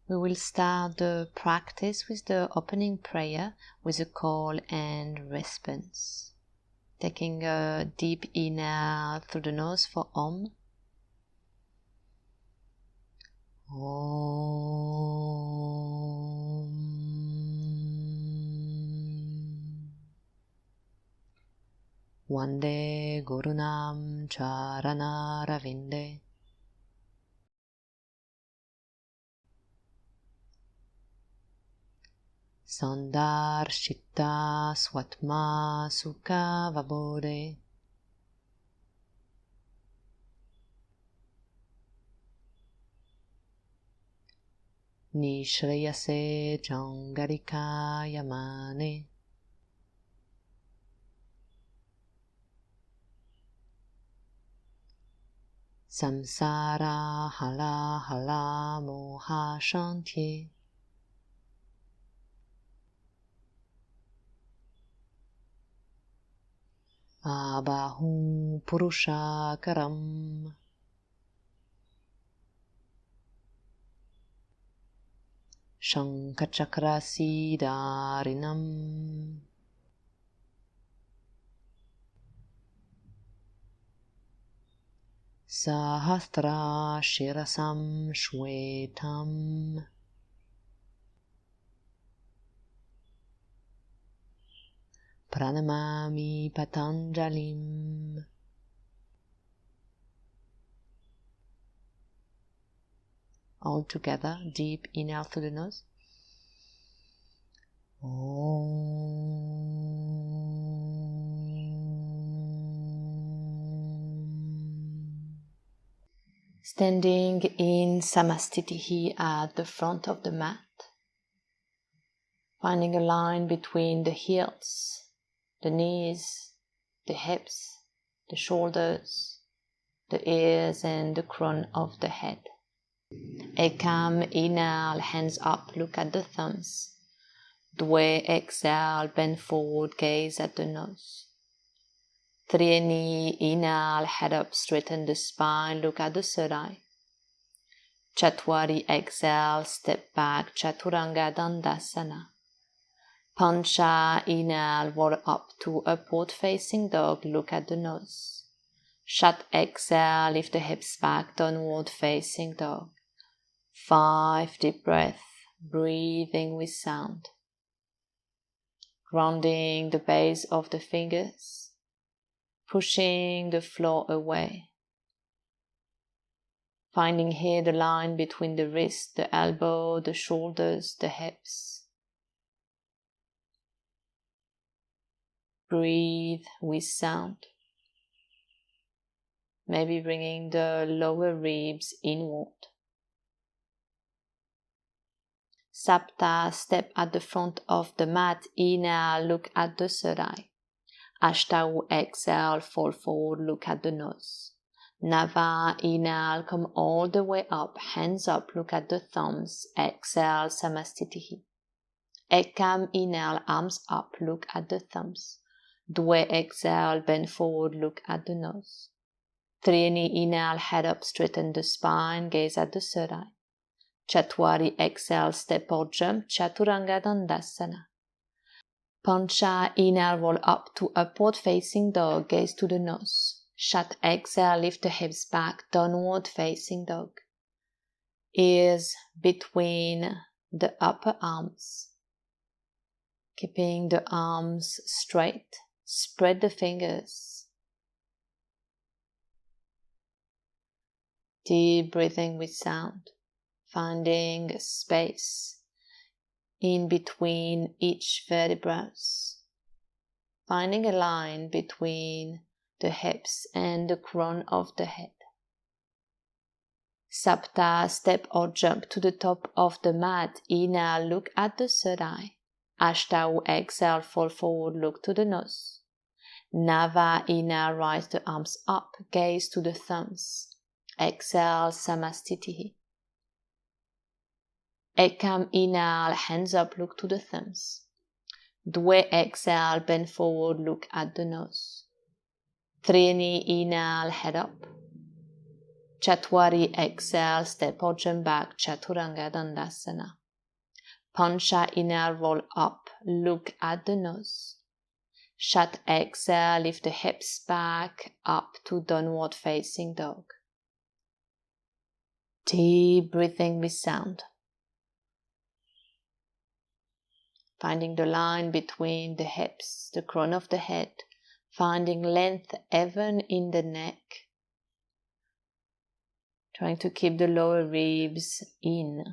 We will start the practice with the opening prayer with a call and response. Taking a deep inhale through the nose for Om. Om. Vande Gurunam Charana Ravinde. Sandar Shikta Swatma Sukha Vabode. Nishrayase Jangarika Yamane. Samsara Hala Hala Moha Shantye. Abahu Purusha Karam. Shankachakra Siddharinam. Sahasra Shirasam Shwetam. Pranamami Patanjalim. All together, deep inhale through the nose. Standing in Samastitihi at the front of the mat, finding a line between the heels, the knees, the hips, the shoulders, the ears and the crown of the head. Ekam, inhale, hands up, look at the thumbs. Dwe, exhale, bend forward, gaze at the nose. Trieni, inhale, head up, straighten the spine, look at the third eye. Chatwari, exhale, step back, Chaturanga Dandasana. Pancha, inhale, roll up to upward facing dog, look at the nose. Shat, exhale, lift the hips back, downward facing dog. 5 deep breaths, breathing with sound. Grounding the base of the fingers, pushing the floor away. Finding here the line between the wrist, the elbow, the shoulders, the hips. Breathe with sound. Maybe bringing the lower ribs inward. Sapta, step at the front of the mat, inhale, look at the third eye. Ashtau, exhale, fall forward, look at the nose. Nava, inhale, come all the way up, hands up, look at the thumbs. Exhale, Samastitihi. Ekam, inhale, arms up, look at the thumbs. Dwe, exhale, bend forward, look at the nose. Trieni, inhale, head up, straighten the spine, gaze at the third eye. Chatwari, exhale, step or jump, Chaturanga Dandasana. Pancha, inhale, roll up to upward facing dog, gaze to the nose. Shat, exhale, lift the hips back, downward facing dog. Ears between the upper arms. Keeping the arms straight, spread the fingers. Deep breathing with sound. Finding space in between each vertebra. Finding a line between the hips and the crown of the head. Sapta, step or jump to the top of the mat. Inhale, look at the third eye. Ashtau, exhale, fall forward, look to the nose. Nava, inhale, rise the arms up, gaze to the thumbs. Exhale, Samastitihi. Ekam, inhale, hands up, look to the thumbs. Dwe, exhale, bend forward, look at the nose. Trieni, inhale, head up. Chatwari, exhale, step or jump back, Chaturanga Dandasana. Pancha, inhale, roll up, look at the nose. Shat, exhale, lift the hips back up to downward facing dog. Deep breathing with sound. Finding the line between the hips, the crown of the head, finding length even in the neck. Trying to keep the lower ribs in,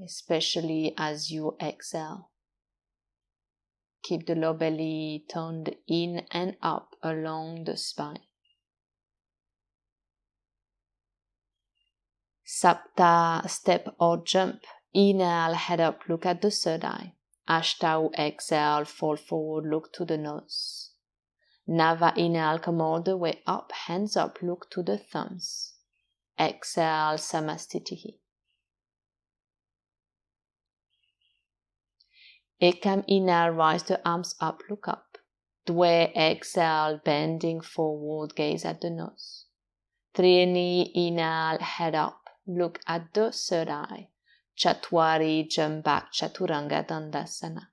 especially as you exhale. Keep the lower belly toned in and up along the spine. Sapta, step or jump. Inhale, head up, look at the third eye. Ashtau, exhale, fall forward, look to the nose. Nava, inhale, come all the way up, hands up, look to the thumbs. Exhale, Samastitihi. Ekam, inhale, rise the arms up, look up. Dwe, exhale, bending forward, gaze at the nose. Triani, inhale, head up, look at the third eye. Chatwari, jump back, Chaturanga Dandasana.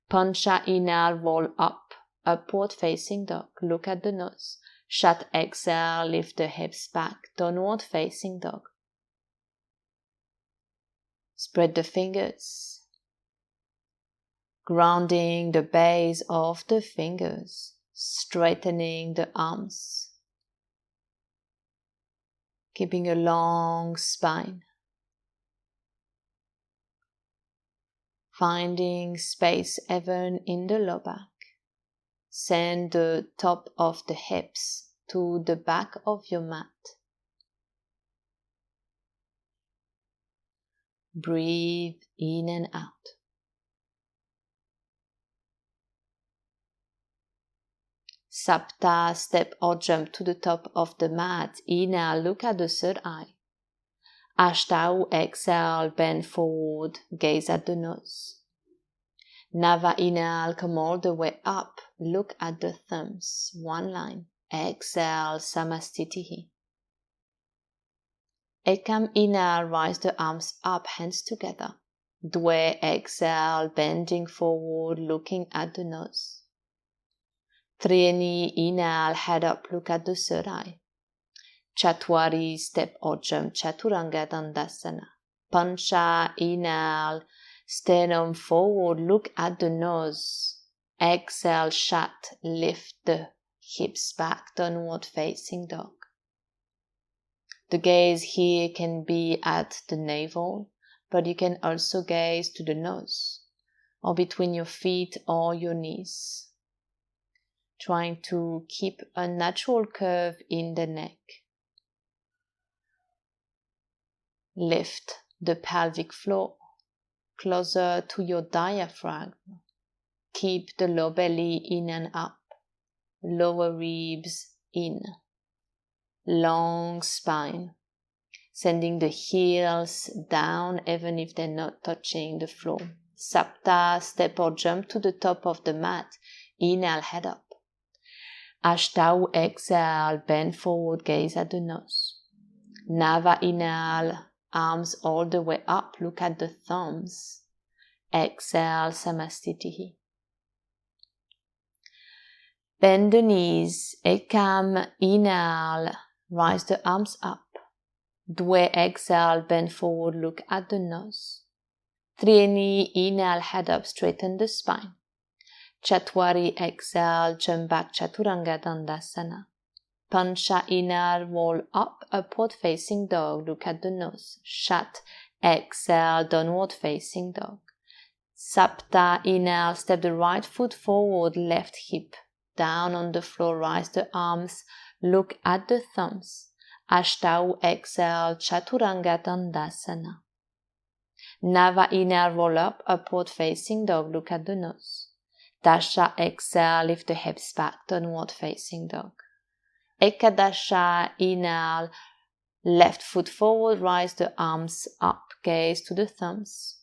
Pancha, inhale, roll up, upward facing dog, look at the nose. Shat, exhale, lift the hips back, downward facing dog. Spread the fingers, grounding the base of the fingers, straightening the arms, keeping a long spine. Finding space even in the low back. Send the top of the hips to the back of your mat. Breathe in and out. Sapta, step or jump to the top of the mat. Inhale, look at the third eye. Ashtau, exhale, bend forward, gaze at the nose. Nava, inhale, come all the way up, look at the thumbs, one line. Exhale, Samastitihi. Ekam, inhale, rise the arms up, hands together. Dwe, exhale, bending forward, looking at the nose. Triani, inhale, head up, look at the third eye. Chatwari, step or jump, Chaturanga Dandasana. Pancha, inhale, sternum forward, look at the nose. Exhale, Shat, lift the hips back, downward facing dog. The gaze here can be at the navel, but you can also gaze to the nose, or between your feet or your knees. Trying to keep a natural curve in the neck. Lift the pelvic floor closer to your diaphragm. Keep the lower belly in and up, lower ribs in. Long spine, sending the heels down even if they're not touching the floor. Sapta, step or jump to the top of the mat. Inhale, head up. Ashtau, exhale, bend forward, gaze at the nose. Nava, inhale, arms all the way up, look at the thumbs. Exhale, Samastitihi. Bend the knees. Ekam, inhale, rise the arms up. Dwe, exhale, bend forward, look at the nose. Triani, inhale, head up, straighten the spine. Chatwari, exhale, jump back, Chaturanga Dandasana. Pancha, inhale, roll up, upward facing dog, look at the nose. Shat, exhale, downward facing dog. Sapta, inhale, step the right foot forward, left hip down on the floor, rise the arms, look at the thumbs. Ashtau, exhale, Chaturanga Dandasana. Nava, inhale, roll up, upward facing dog, look at the nose. Dasha, exhale, lift the hips back, downward facing dog. Ekadasha, inhale, left foot forward, rise the arms up, gaze to the thumbs.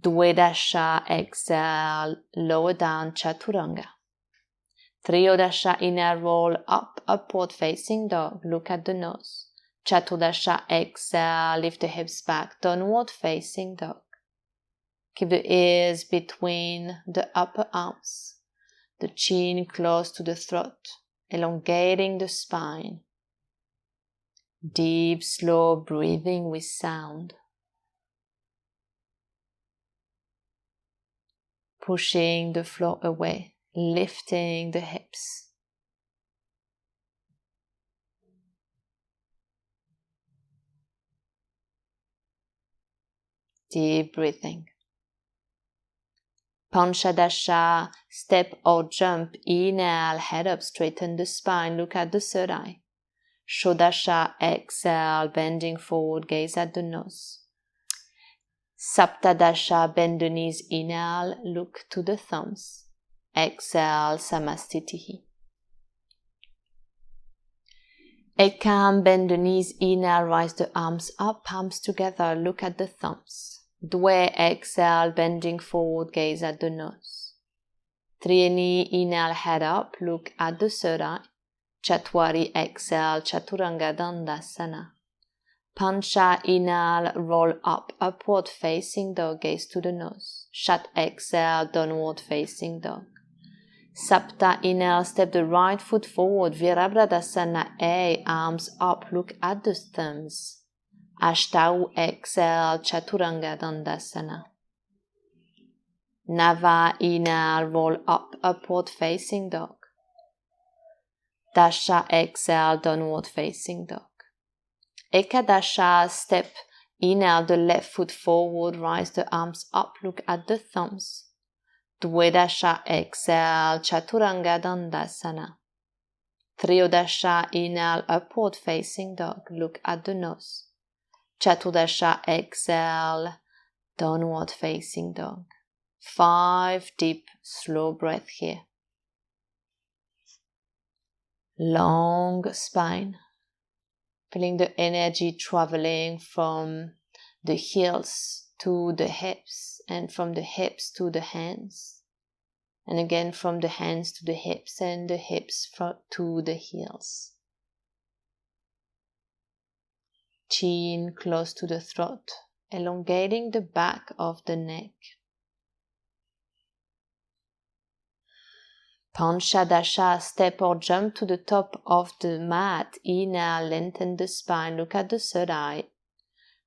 Dvedasha, exhale, lower down, Chaturanga. Triyodasha, inhale, roll up, upward facing dog, look at the nose. Chaturdasha, exhale, lift the hips back, downward facing dog. Keep the ears between the upper arms, the chin close to the throat, elongating the spine. Deep, slow breathing with sound. Pushing the floor away, lifting the hips. Deep breathing. Panchadasha, step or jump, inhale, head up, straighten the spine, look at the third eye. Shodasha, exhale, bending forward, gaze at the nose. Saptadasha, bend the knees, inhale, look to the thumbs. Exhale, Samastitihi. Ekam, bend the knees, inhale, rise the arms up, palms together, look at the thumbs. Dwe, exhale, bending forward, gaze at the nose. Trieni, inhale, head up, look at the third eye. Chatwari, exhale, Chaturanga Dandasana. Pancha, inhale, roll up, upward facing dog, gaze to the nose. Shat, exhale, downward facing dog. Sapta, inhale, step the right foot forward, Virabhadasana A, arms up, look at the thumbs. Ashtau, exhale, Chaturanga Dandasana. Nava, inhale, roll up, upward facing dog. Dasha, exhale, downward facing dog. Ekadasha, step, inhale, the left foot forward, rise the arms up, look at the thumbs. Dvedasha, exhale, Chaturanga Dandasana. Triyodasha, inhale, upward facing dog, look at the nose. Chaturdasha, exhale, downward facing dog. 5 deep, slow breath here. Long spine. Feeling the energy traveling from the heels to the hips and from the hips to the hands. And again from the hands to the hips and the hips to the heels. Chin close to the throat, elongating the back of the neck. Panchadasha, step or jump to the top of the mat. Inhale, lengthen the spine, look at the third eye.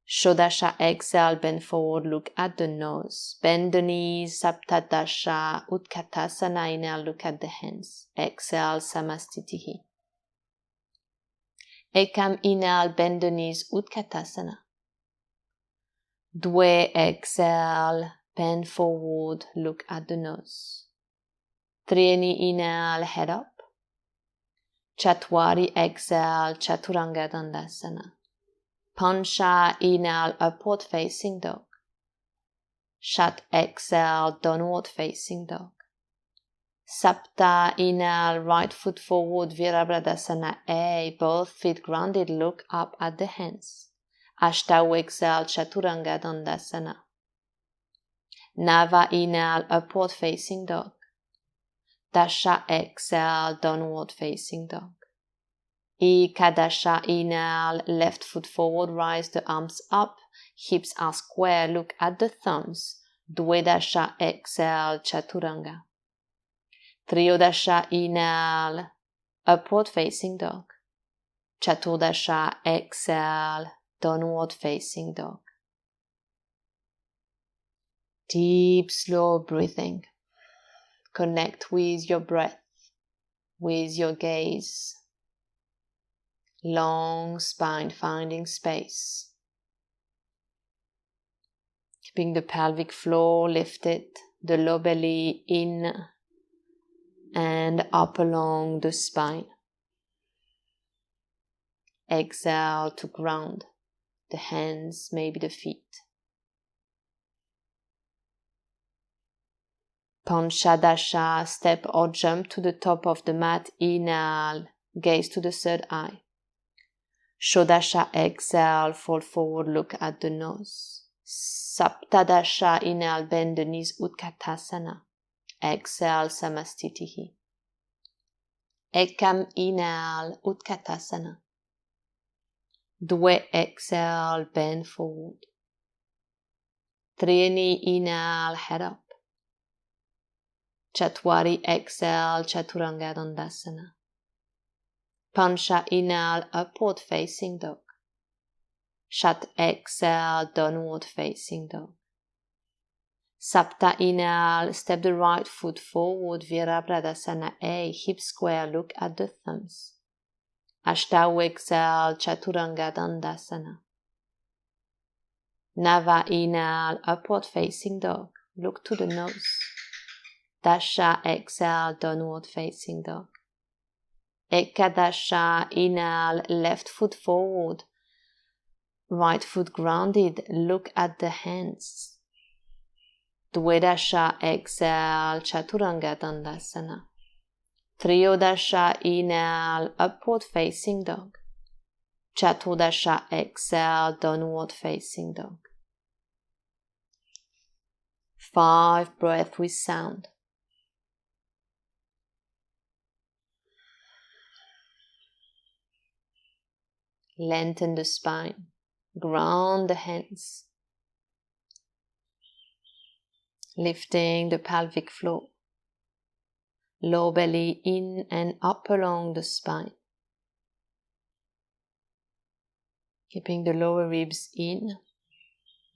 Shodasha, exhale, bend forward, look at the nose. Bend the knees, Saptadasha, Utkatasana, inhale, look at the hands. Exhale, Samastitihi. Ekam, inhale, bend the knees, Utkatasana. Dwe, exhale, bend forward, look at the nose. Trieni, inhale, head up. Chatwari, exhale, Chaturanga Dandasana. Pancha, inhale, upward facing dog. Shat, exhale, downward facing dog. Sapta, inhale, right foot forward, Virabhadasana A, both feet grounded, look up at the hands. Ashtau, exhale, Chaturanga Dandasana. Nava, inhale, upward facing dog. Dasha, exhale, downward facing dog. Ekadasha, inhale, left foot forward, rise the arms up, hips are square, look at the thumbs. Dvedasha, exhale, Chaturanga. Triyodasha, inhale, upward facing dog. Chaturdasha, exhale, downward facing dog. Deep, slow breathing. Connect with your breath, with your gaze. Long spine, finding space. Keeping the pelvic floor lifted, the low belly in and up along the spine. Exhale to ground the hands, maybe the feet. Panchadasha, step or jump to the top of the mat. Inhale, gaze to the third eye. Shodasha, exhale, fall forward, look at the nose. Saptadasha, inhale, bend the knees, Utkatasana. Exhale, Samastitihi. Ekam inhale, Utkatasana. Due exhale, bend forward. Trieni inhale, head up. Chatwari exhale, Chaturanga Dandasana. Pancha inhale, upward facing dog. Shat exhale, downward facing dog. Sapta inhale, step the right foot forward, Virabhadasana A, hip square, look at the thumbs. Ashtau exhale, Chaturanga Dandasana. Nava inhale, upward facing dog, look to the nose. Dasha exhale, downward facing dog. Ekadasha inhale, left foot forward, right foot grounded, look at the hands. Dvedasha exhale, Chaturanga Dandasana. Triyodasha inhale, upward facing dog. Chaturdasha exhale, downward facing dog. 5 breaths with sound. Lengthen the spine. Ground the hands. Lifting the pelvic floor. Lower belly in and up along the spine. Keeping the lower ribs in.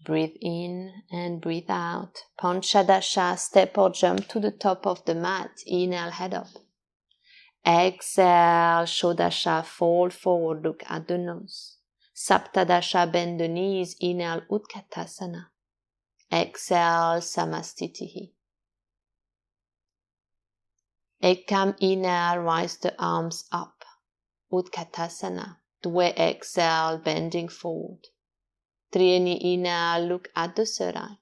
Breathe in and breathe out. Panchadasha, step or jump to the top of the mat. Inhale, head up. Exhale, Shodasha, fall forward, look at the nose. Saptadasha, bend the knees. Inhale, Utkatasana. Exhale, Samastitihi. Ekam inhale, rise the arms up. Utkatasana. Dve exhale, bending forward. Trieni inhale, look at the third eye.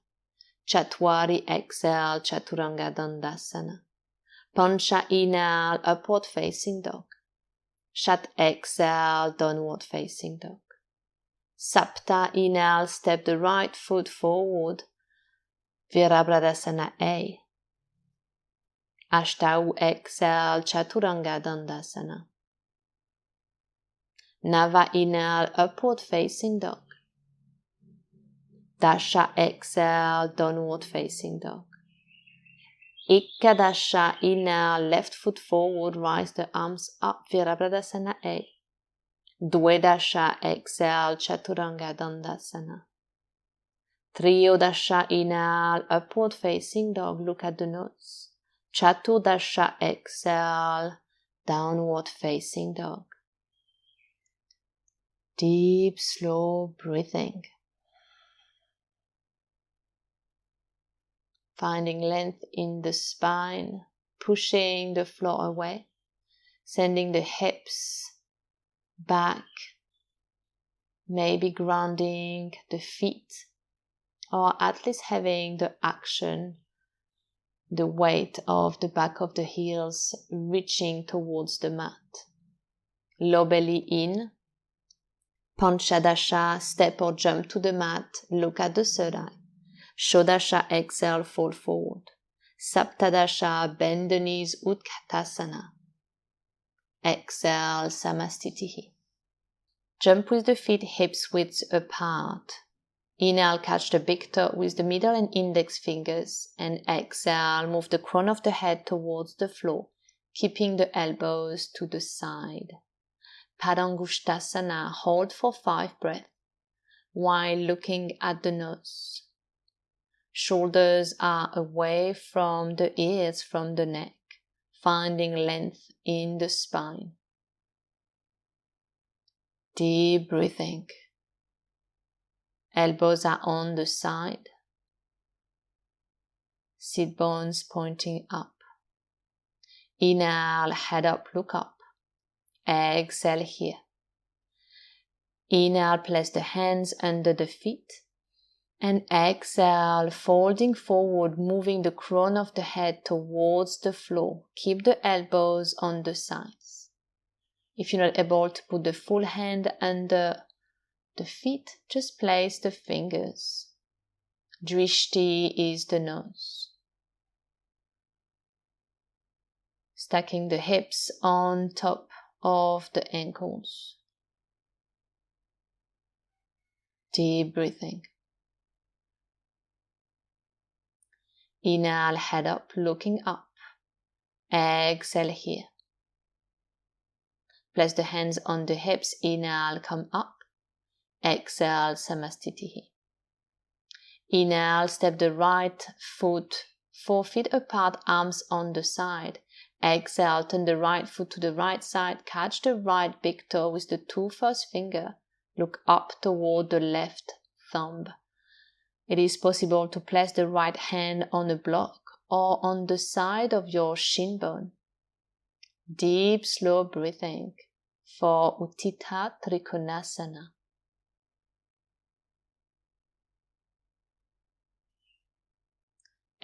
Chatwari exhale, Chaturanga Dandasana. Pancha inhale, upward facing dog. Shat exhale, downward facing dog. Sapta inhale, step the right foot forward. Virabhadasana A. Ashtau exhale, Chaturanga Dandasana. Nava inhale, upward facing dog. Dasha exhale, downward facing dog. Ekadasha inhale, left foot forward, rise the arms up, Virabhadasana A. Dvedasha exhale, Chaturanga Dandasana. Triyodasha inhale, upward facing dog, look at the nose. Chaturdasha exhale, downward facing dog. Deep, slow breathing. Finding length in the spine, pushing the floor away, sending the hips back, maybe grounding the feet, or at least having the action, the weight of the back of the heels reaching towards the mat. Low belly in. Panchadasha, step or jump to the mat, look at the third eye. Shodasha, exhale, fall forward. Saptadasha, bend the knees, Utkatasana. Exhale, Samastitihi. Jump with the feet hips width apart. Inhale, catch the big toe with the middle and index fingers, and exhale, move the crown of the head towards the floor, keeping the elbows to the side. Padangusthasana, hold for 5 breaths while looking at the nose. Shoulders are away from the ears, from the neck, finding length in the spine. Deep breathing. Elbows are on the side. Sit bones pointing up. Inhale, head up, look up. Exhale here. Inhale, place the hands under the feet. And exhale, folding forward, moving the crown of the head towards the floor. Keep the elbows on the sides. If you're not able to put the full hand under the feet, just place the fingers. Drishti is the nose. stacking the hips on top of the ankles. Deep breathing. Inhale, head up, looking up. Exhale here. Place the hands on the hips. Inhale, come up. Exhale, Samastitihi. Inhale, step the right foot 4 feet apart, arms on the side. Exhale, turn the right foot to the right side. Catch the right big toe with the 2 first fingers. Look up toward the left thumb. It is possible to place the right hand on a block or on the side of your shin bone. Deep, slow breathing for Utthita Trikonasana.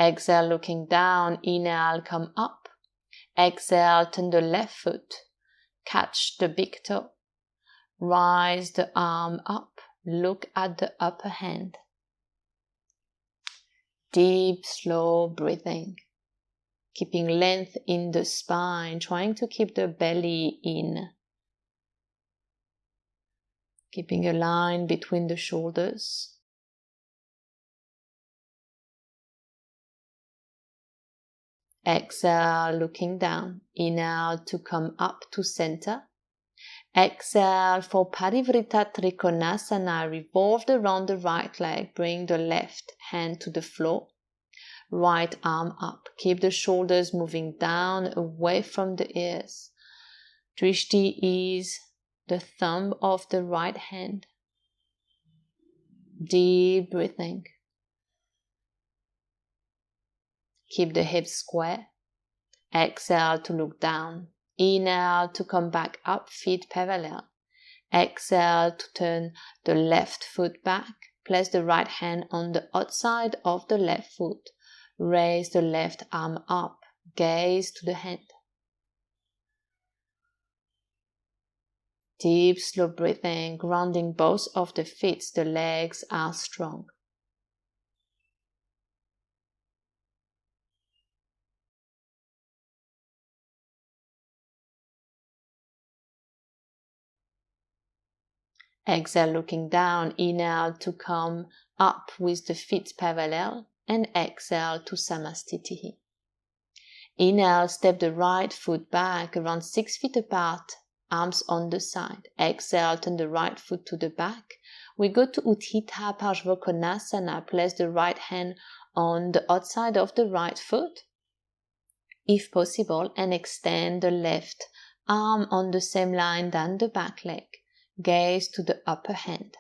Exhale, looking down. Inhale, come up. Exhale, turn the left foot. Catch the big toe. Rise the arm up. Look at the upper hand. Deep, slow breathing. Keeping length in the spine, trying to keep the belly in. Keeping a line between the shoulders. Exhale, looking down. Inhale to come up to center. Exhale for Parivrtta Trikonasana. Revolve around the right leg. Bring the left hand to the floor. Right arm up. Keep the shoulders moving down away from the ears. Drishti is the thumb of the right hand. Deep breathing. Keep the hips square. Exhale to look down. Inhale to come back up, feet parallel. Exhale to turn the left foot back. Place the right hand on the outside of the left foot. Raise the left arm up. Gaze to the hand. Deep, slow breathing, grounding both of the feet. The legs are strong. Exhale, looking down. Inhale to come up with the feet parallel. And exhale to Samastitihi. Inhale, step the right foot back around 6 feet apart, arms on the side. Exhale, turn the right foot to the back. We go to Utthita Parshvakonasana. Place the right hand on the outside of the right foot, if possible, and extend the left arm on the same line than the back leg. Gaze to the upper hand.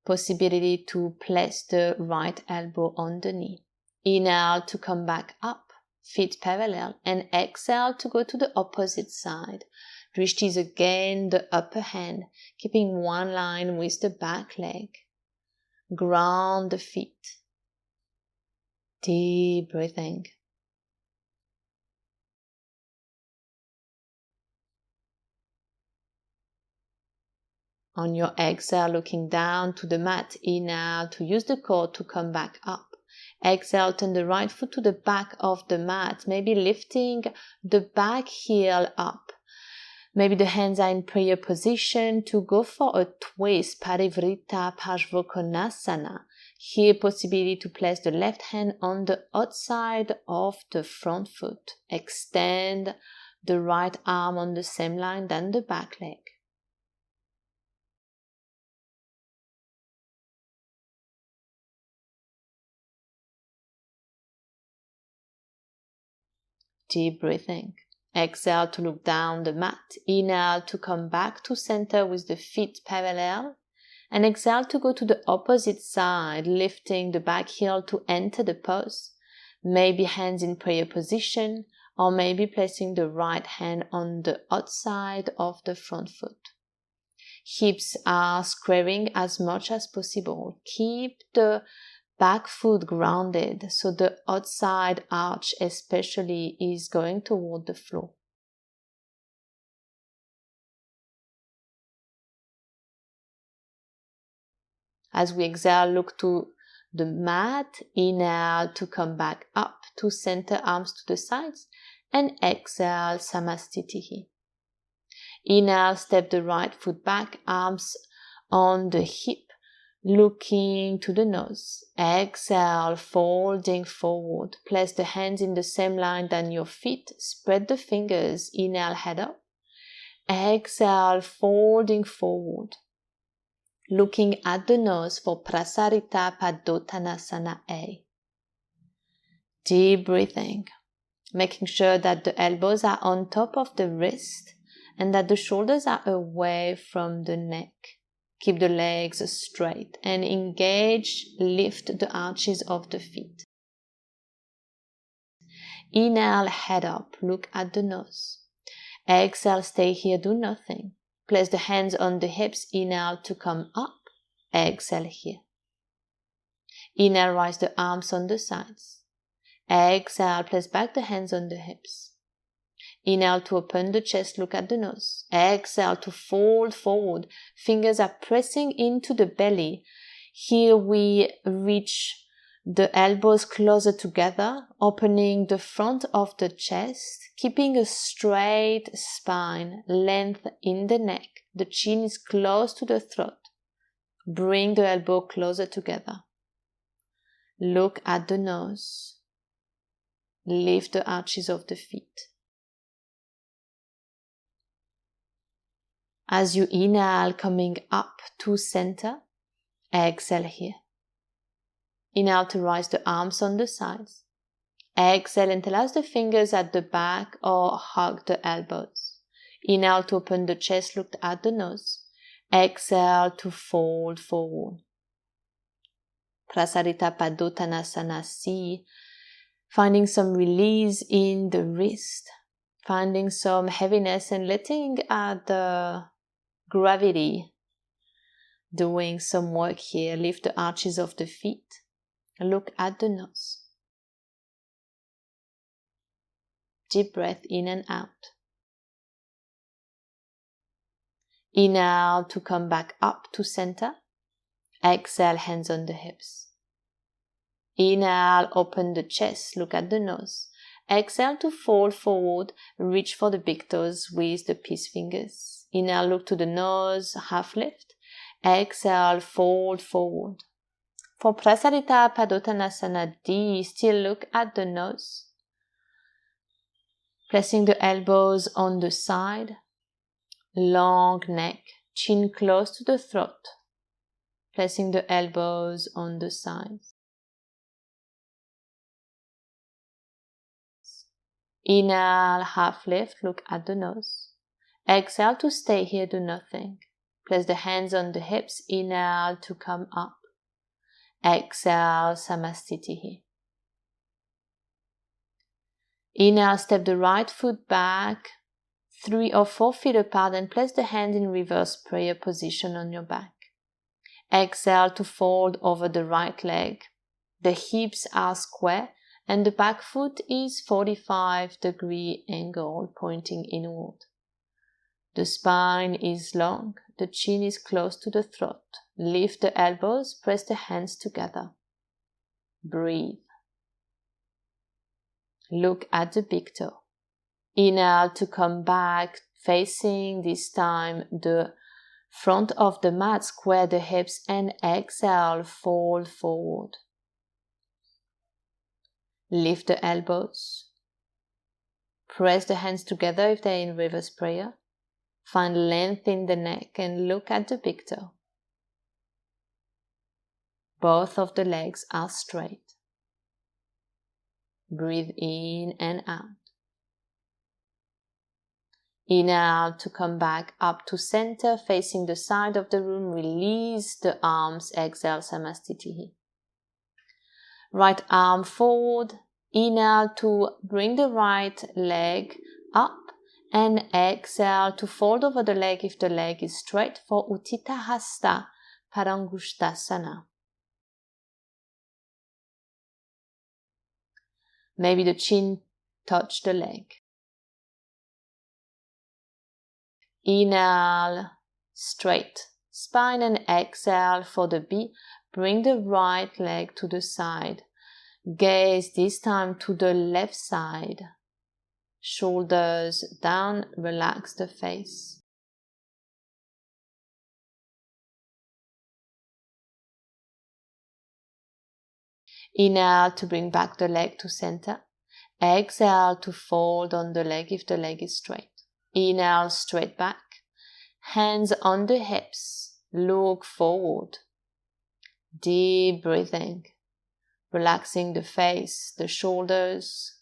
Possibility to place the right elbow on the knee. Inhale to come back up, feet parallel, and exhale to go to the opposite side. Drishti is again the upper hand, keeping one line with the back leg. Ground the feet. Deep breathing. On your exhale, looking down to the mat. Inhale to use the core to come back up. Exhale, turn the right foot to the back of the mat, maybe lifting the back heel up. Maybe the hands are in prayer position to go for a twist, Parivrtta Parshvakonasana. Here, possibility to place the left hand on the outside of the front foot. Extend the right arm on the same line than the back leg. Deep breathing. Exhale to look down the mat. Inhale to come back to center with the feet parallel. And exhale to go to the opposite side, lifting the back heel to enter the pose. Maybe hands in prayer position, or maybe placing the right hand on the outside of the front foot. Hips are squaring as much as possible. Keep the back foot grounded, so the outside arch especially is going toward the floor. As we exhale, look to the mat. Inhale to come back up to center, arms to the sides. And exhale, Samastitihi. Inhale, step the right foot back, arms on the hip, looking to the nose. Exhale, folding forward. Place the hands in the same line than your feet. Spread the fingers. Inhale, head up. Exhale, folding forward. Looking at the nose for Prasarita Padottanasana A. Deep breathing. Making sure that the elbows are on top of the wrist and that the shoulders are away from the neck. Keep the legs straight and engage, lift the arches of the feet. Inhale, head up, look at the nose. Exhale, stay here, do nothing. Place the hands on the hips, inhale to come up. Exhale here. Inhale, rise the arms on the sides. Exhale, place back the hands on the hips. Inhale to open the chest, look at the nose. Exhale to fold forward. Fingers are pressing into the belly. Here we reach the elbows closer together, opening the front of the chest, keeping a straight spine, length in the neck. The chin is close to the throat. Bring the elbow closer together. Look at the nose. Lift the arches of the feet. As you inhale, coming up to center, exhale here. Inhale to rise the arms on the sides. Exhale, interlace the fingers at the back or hug the elbows. Inhale to open the chest, look at the nose. Exhale to fold forward. Prasarita Padottanasana C. Finding some release in the wrist. Finding some heaviness and letting the gravity doing some work here. Lift the arches of the feet. Look at the nose. Deep breath in and out. Inhale to come back up to center. Exhale, hands on the hips. Inhale, open the chest, look at the nose. Exhale to fold forward, reach for the big toes with the peace fingers. Inhale, look to the nose, half lift. Exhale, fold forward. For Prasarita Padottanasana D, still look at the nose. Placing the elbows on the side. Long neck, chin close to the throat. Placing the elbows on the sides. Inhale, half lift, look at the nose. Exhale to stay here, do nothing. Place the hands on the hips, inhale to come up. Exhale, Samastitihi. Inhale, step the right foot back, 3 or 4 feet apart, and place the hand in reverse prayer position on your back. Exhale to fold over the right leg. The hips are square and the back foot is 45-degree angle pointing inward. The spine is long, the chin is close to the throat. Lift the elbows, press the hands together. Breathe. Look at the big toe. Inhale to come back, facing this time the front of the mat, square the hips, and exhale, fold forward. Lift the elbows. Press the hands together if they're in reverse prayer. Find length in the neck and look at the big toe. Both of the legs are straight. Breathe in and out. Inhale to come back up to center, facing the side of the room. Release the arms. Exhale, Samastitihi. Right arm forward. Inhale to bring the right leg up. And exhale to fold over the leg if the leg is straight for Utthita Hasta Parangushtasana. Maybe the chin touch the leg. Inhale, straight spine, and exhale for the B. Bring the right leg to the side. Gaze this time to the left side. Shoulders down, relax the face. Inhale to bring back the leg to center. Exhale to fold on the leg if the leg is straight. Inhale, straight back. Hands on the hips. Look forward. Deep breathing. Relaxing the face, the shoulders.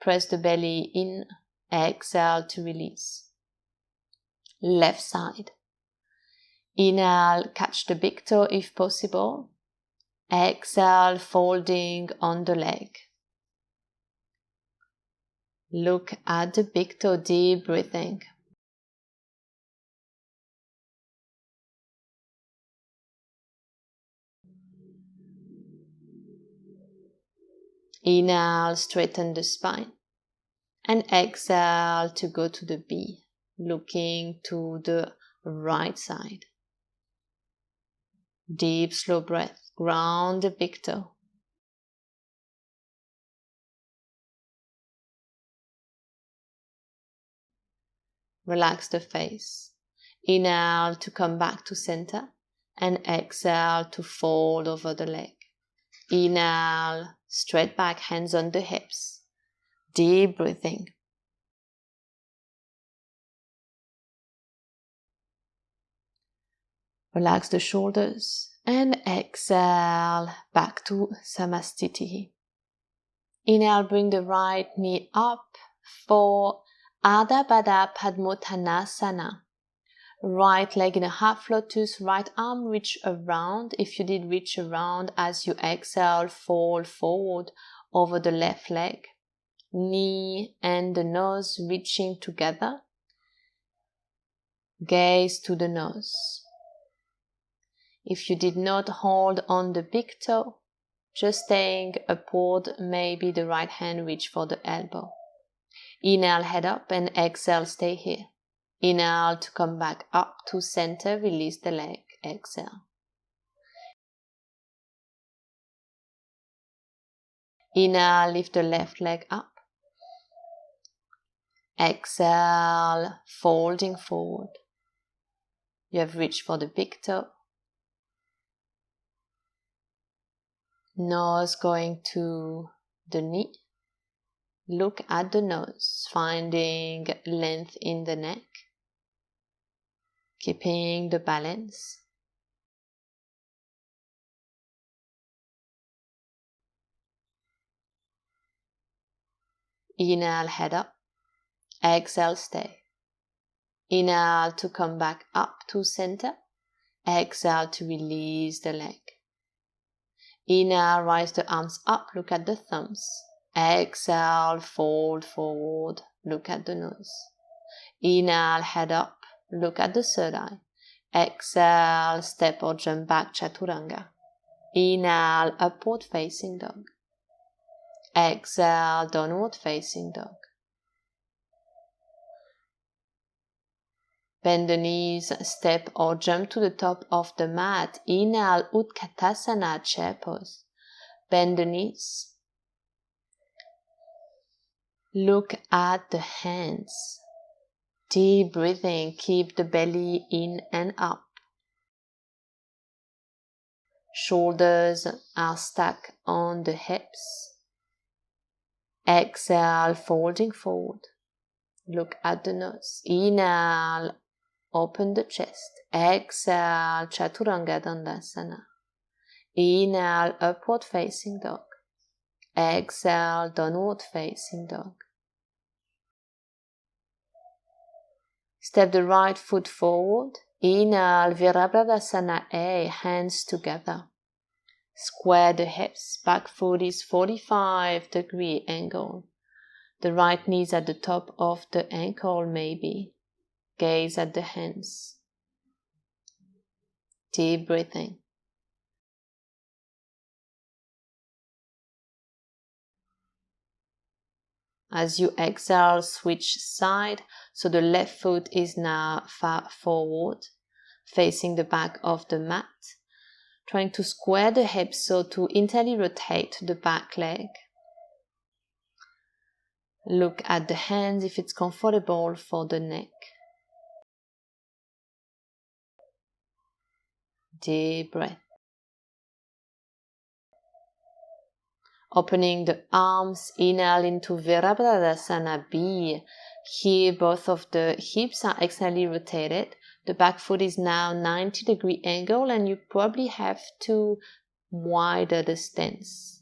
Press the belly in. Exhale to release. Left side. Inhale, catch the big toe if possible. Exhale, folding on the leg. Look at the big toe, deep breathing. Inhale, straighten the spine. And exhale to go to the B, looking to the right side. Deep, slow breath. Ground the big toe. Relax the face. Inhale to come back to center. And exhale to fold over the leg. Inhale, straight back, hands on the hips. Deep breathing. Relax the shoulders and exhale back to Samastiti. Inhale, bring the right knee up for Ardha Baddha Padmottanasana. Right leg in a half lotus, right arm reach around. If you did reach around as you exhale, fold forward over the left leg. Knee and the nose reaching together. Gaze to the nose. If you did not hold on the big toe, just staying upward, maybe the right hand reach for the elbow. Inhale, head up, and exhale, stay here. Inhale to come back up to center, release the leg, exhale. Inhale, lift the left leg up. Exhale, folding forward. You have reached for the big toe. Nose going to the knee. Look at the nose, finding length in the neck. Keeping the balance. Inhale, head up. Exhale, stay. Inhale to come back up to center. Exhale to release the leg. Inhale, rise the arms up, look at the thumbs. Exhale, fold forward, look at the nose. Inhale, head up, look at the third eye. Exhale, step or jump back, Chaturanga. Inhale, upward facing dog. Exhale, downward facing dog. Bend the knees, step or jump to the top of the mat. Inhale, Utkatasana, chair pose. Bend the knees. Look at the hands. Deep breathing, keep the belly in and up. Shoulders are stuck on the hips. Exhale, folding forward. Look at the nose. Inhale, open the chest. Exhale, Chaturanga Dandasana. Inhale, upward facing dog. Exhale, downward facing dog. Step the right foot forward. Inhale, Virabhadasana A, hands together. Square the hips. Back foot is 45-degree angle. The right knee is at the top of the ankle maybe. Gaze at the hands. Deep breathing. As you exhale, switch side, so the left foot is now far forward, facing the back of the mat. Trying to square the hips so to internally rotate the back leg. Look at the hands if it's comfortable for the neck. Deep breath. Opening the arms, inhale into Virabhadradasana B. Here both of the hips are externally rotated. The back foot is now 90-degree angle and you probably have to widen the stance.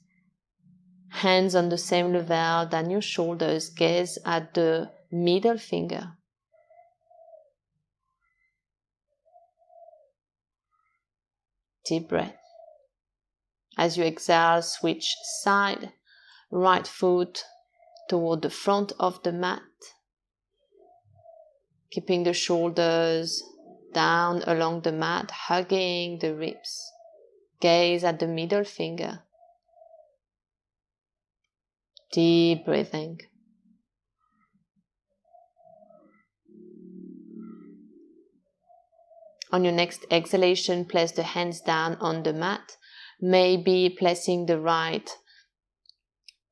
Hands on the same level than your shoulders, gaze at the middle finger. Deep breath. As you exhale, switch side, right foot toward the front of the mat, keeping the shoulders down along the mat, hugging the ribs. Gaze at the middle finger. Deep breathing. On your next exhalation, place the hands down on the mat, maybe placing the right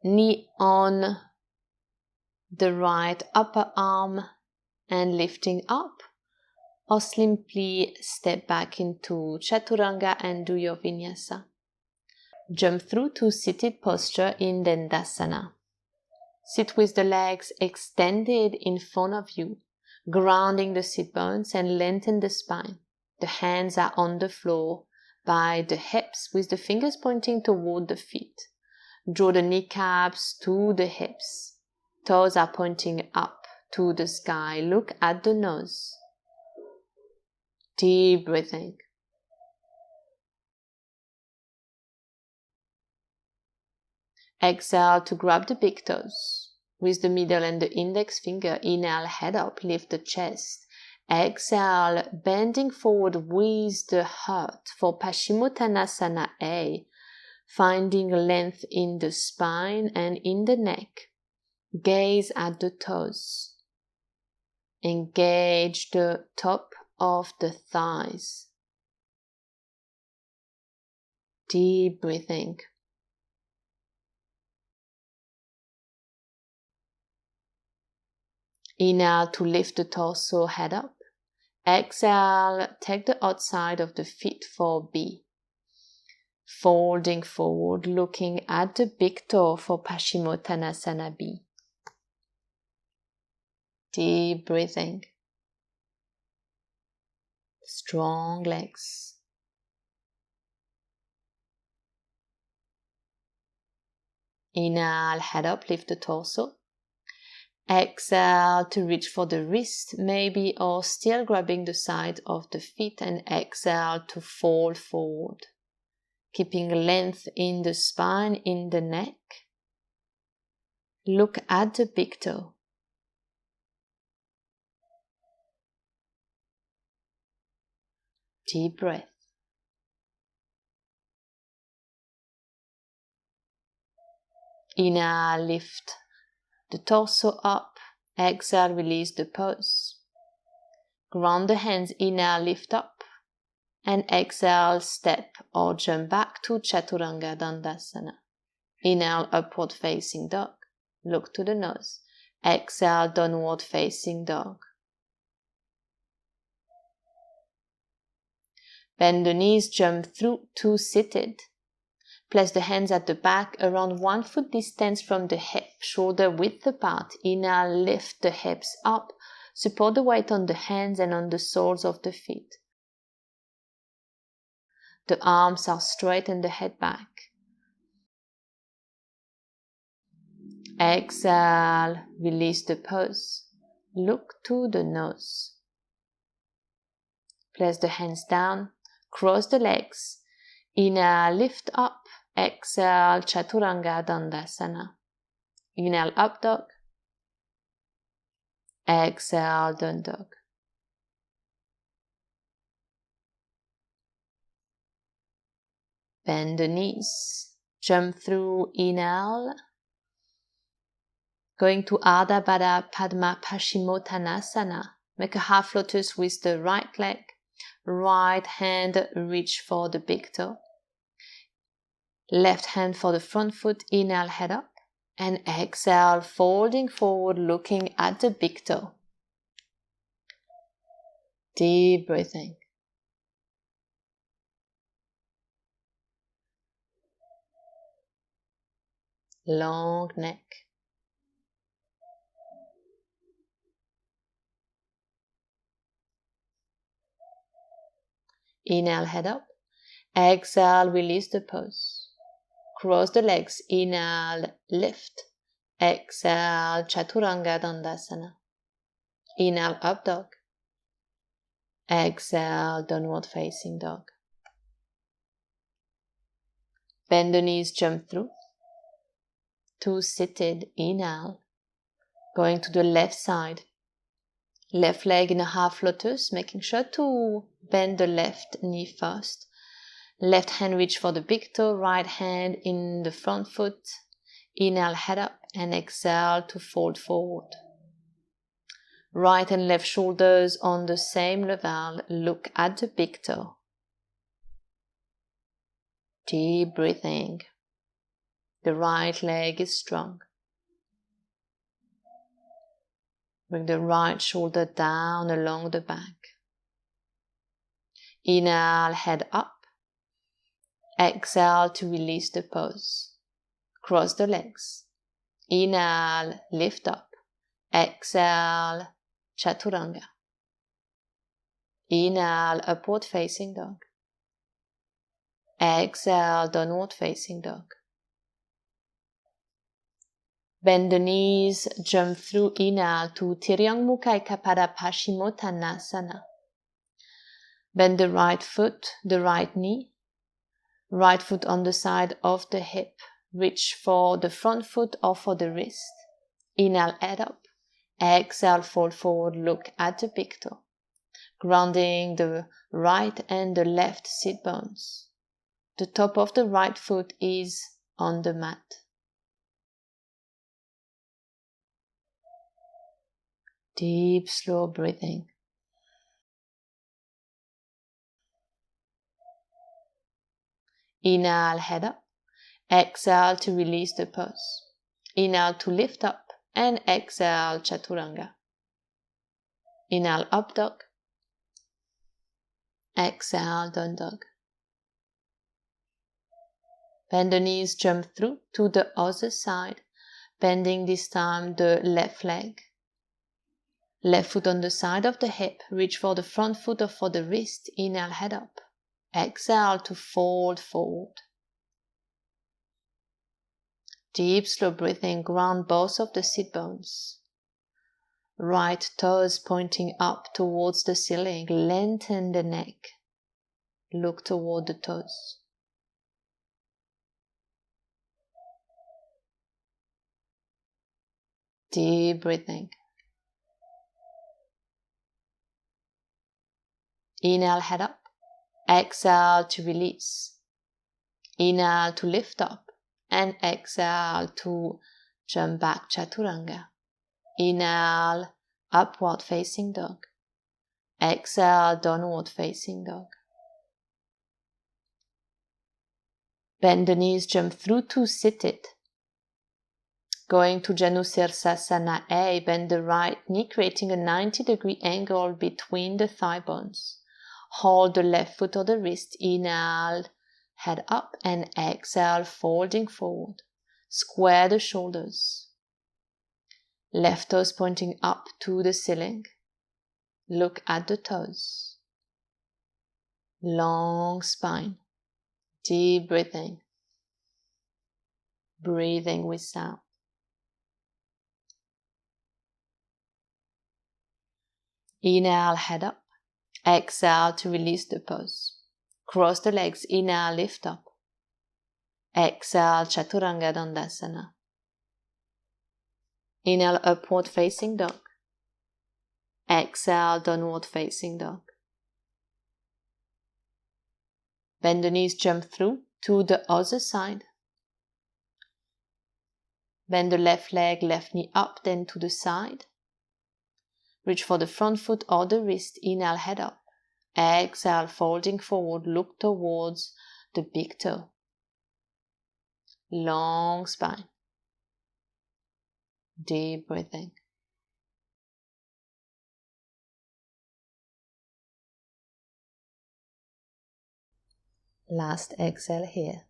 knee on the right upper arm and lifting up, or simply step back into Chaturanga and do your Vinyasa. Jump through to seated posture in Dandasana. Sit with the legs extended in front of you, grounding the sit bones and lengthen the spine. The hands are on the floor by the hips with the fingers pointing toward the feet. Draw the kneecaps to the hips. Toes are pointing up to the sky. Look at the nose. Deep breathing. Exhale to grab the big toes. With the middle and the index finger, inhale, head up, lift the chest. Exhale, bending forward with the heart for Paschimottanasana A, finding length in the spine and in the neck. Gaze at the toes. Engage the top of the thighs. Deep breathing. Inhale to lift the torso, head up. Exhale, take the outside of the feet for B. Folding forward, looking at the big toe for Paschimottanasana B. Deep breathing. Strong legs. Inhale, head up, lift the torso. Exhale to reach for the wrist, maybe, or still grabbing the side of the feet, and exhale to fold forward. Keeping length in the spine, in the neck. Look at the big toe. Deep breath. Inhale, lift the torso up. Exhale, release the pose. Ground the hands, inhale, lift up. And exhale, step or jump back to Chaturanga Dandasana. Inhale, upward facing dog. Look to the nose. Exhale, downward facing dog. Bend the knees, jump through to seated. Place the hands at the back around 1 foot distance from the hip, shoulder width apart. Inhale, lift the hips up. Support the weight on the hands and on the soles of the feet. The arms are straight and the head back. Exhale, release the pose. Look to the nose. Place the hands down, cross the legs. Inhale, lift up. Exhale, Chaturanga Dandasana. Inhale, up dog. Exhale, down dog. Bend the knees. Jump through, inhale. Going to Ardha Baddha Padma Paschimottanasana. Make a half lotus with the right leg. Right hand reach for the big toe. Left hand for the front foot. Inhale, head up. And exhale, folding forward, looking at the big toe. Deep breathing. Long neck. Inhale, head up. Exhale, release the pose. Cross the legs. Inhale, lift. Exhale, Chaturanga Dandasana. Inhale, up dog. Exhale, downward facing dog. Bend the knees, jump through. Two seated, inhale. Going to the left side. Left leg in a half lotus, making sure to bend the left knee first. Left hand reach for the big toe, right hand in the front foot. Inhale, head up, and exhale to fold forward. Right and left shoulders on the same level. Look at the big toe. Deep breathing. The right leg is strong. Bring the right shoulder down along the back. Inhale, head up. Exhale to release the pose. Cross the legs. Inhale, lift up. Exhale, Chaturanga. Inhale, upward facing dog. Exhale, downward facing dog. Bend the knees, jump through. Inhale to Tiryaṅmukha Ekapada Paschimottanasana. Bend the right foot, the right knee. Right foot on the side of the hip. Reach for the front foot or for the wrist. Inhale, head up. Exhale, fold forward, look at the big toe. Grounding the right and the left sit bones. The top of the right foot is on the mat. Deep, slow breathing. Inhale, head up. Exhale to release the pose. Inhale to lift up and exhale, Chaturanga. Inhale, up dog. Exhale, down dog. Bend the knees, jump through to the other side, bending this time the left leg. Left foot on the side of the hip, reach for the front foot or for the wrist. Inhale, head up. Exhale to fold forward. Deep, slow breathing, ground both of the sit bones. Right toes pointing up towards the ceiling, lengthen the neck. Look toward the toes. Deep breathing. Inhale, head up. Exhale to release. Inhale to lift up. And exhale to jump back, Chaturanga. Inhale, upward facing dog. Exhale, downward facing dog. Bend the knees, jump through to seated. Going to Janu Sirsasana A, bend the right knee, creating a 90-degree angle between the thigh bones. Hold the left foot or the wrist. Inhale, head up, and exhale, folding forward. Square the shoulders. Left toes pointing up to the ceiling. Look at the toes. Long spine. Deep breathing. Breathing with sound. Inhale, head up. Exhale to release the pose. Cross the legs. Inhale, lift up. Exhale, Chaturanga Dandasana. Inhale, upward facing dog. Exhale, downward facing dog. Bend the knees, jump through to the other side. Bend the left leg, left knee up, then to the side. Reach for the front foot or the wrist. Inhale, head up. Exhale, folding forward, look towards the big toe. Long spine. Deep breathing. Last exhale here.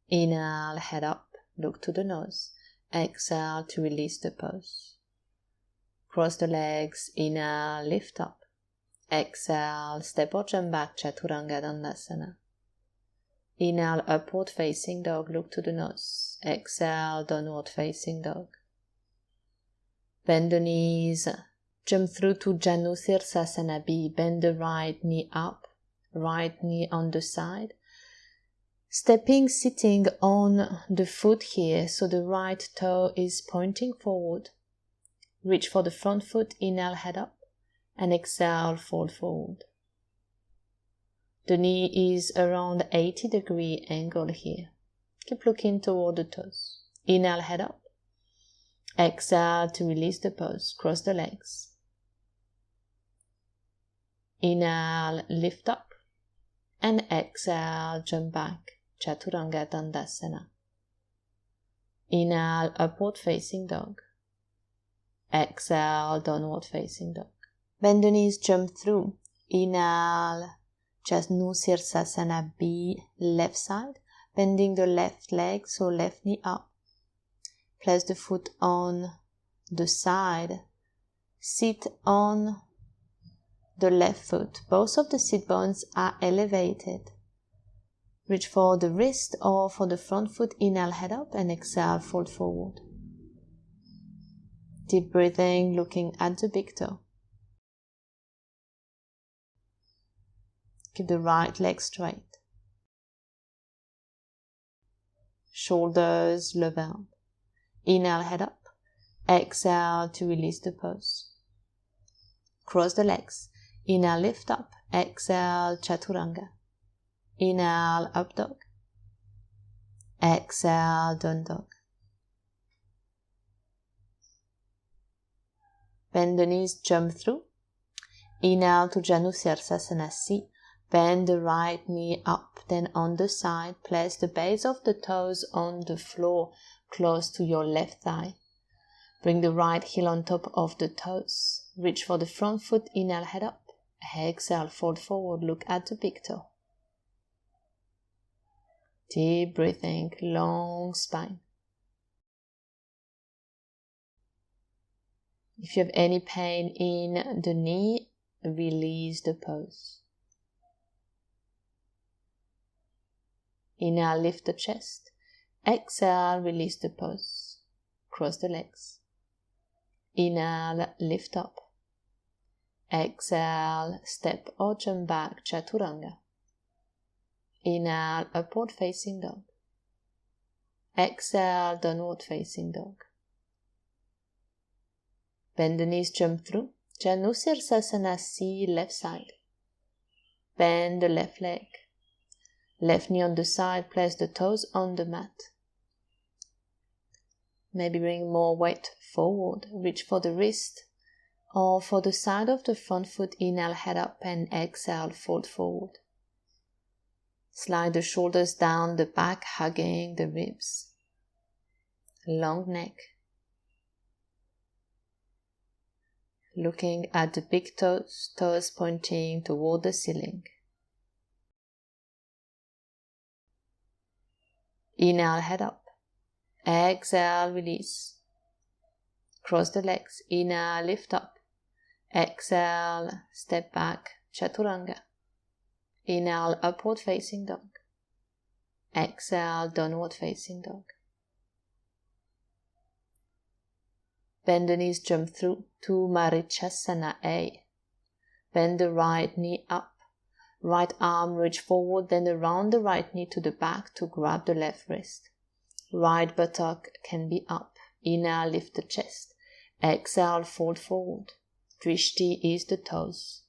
Inhale, head up, look to the nose. Exhale to release the pose. Cross the legs, inhale, lift up. Exhale, step or jump back, Chaturanga Dandasana. Inhale, upward facing dog, look to the nose. Exhale, downward facing dog. Bend the knees, jump through to Janu Sirsasana B. Bend the right knee up, right knee on the side. Stepping, sitting on the foot here, so the right toe is pointing forward. Reach for the front foot, inhale, head up, and exhale, fold forward. The knee is around 80-degree angle here. Keep looking toward the toes. Inhale, head up. Exhale to release the pose. Cross the legs. Inhale, lift up. And exhale, jump back. Chaturanga Dandasana. Inhale, upward facing dog. Exhale, downward facing dog. Bend the knees, jump through. Inhale, Janu Sirsasana B, left side. Bending the left leg, so left knee up. Place the foot on the side. Sit on the left foot. Both of the sit bones are elevated. Reach for the wrist or for the front foot. Inhale, head up, and exhale, fold forward. Deep breathing, looking at the big toe. Keep the right leg straight. Shoulders level. Inhale, head up. Exhale to release the pose. Cross the legs. Inhale, lift up. Exhale, Chaturanga. Inhale, up dog. Exhale, down dog. Bend the knees, jump through. Inhale to Janu Sirsasana C. Bend the right knee up, then on the side. Place the base of the toes on the floor, close to your left thigh. Bring the right heel on top of the toes. Reach for the front foot. Inhale, head up. Exhale, fold forward. Look at the big toe. Deep breathing, long spine. If you have any pain in the knee, release the pose. Inhale, lift the chest. Exhale, release the pose. Cross the legs. Inhale, lift up. Exhale, step or jump back, Chaturanga. Inhale, upward facing dog. Exhale, downward facing dog. Bend the knees, jump through. Janu Sirsasana C, left side. Bend the left leg. Left knee on the side, place the toes on the mat. Maybe bring more weight forward. Reach for the wrist or for the side of the front foot. Inhale, head up, and exhale, fold forward. Slide the shoulders down the back, hugging the ribs. Long neck. Looking at the big toes, toes pointing toward the ceiling. Inhale, head up. Exhale, release. Cross the legs. Inhale, lift up. Exhale, step back, Chaturanga. Inhale, upward facing dog. Exhale, downward facing dog. Bend the knees, jump through to Marichasana A. Bend the right knee up. Right arm reach forward, then around the right knee to the back to grab the left wrist. Right buttock can be up. Inhale, lift the chest. Exhale, fold forward. Drishti is the toes.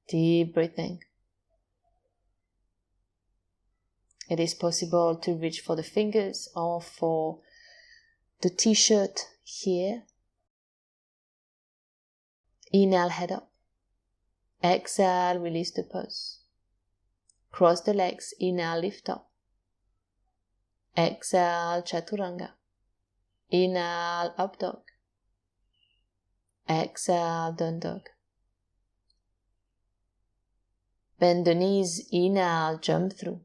Deep breathing. It is possible to reach for the fingers or for the t-shirt here. Inhale, head up. Exhale, release the pulse. Cross the legs. Inhale, lift up. Exhale, Chaturanga. Inhale, up dog. Exhale, down dog. Bend the knees. Inhale, jump through.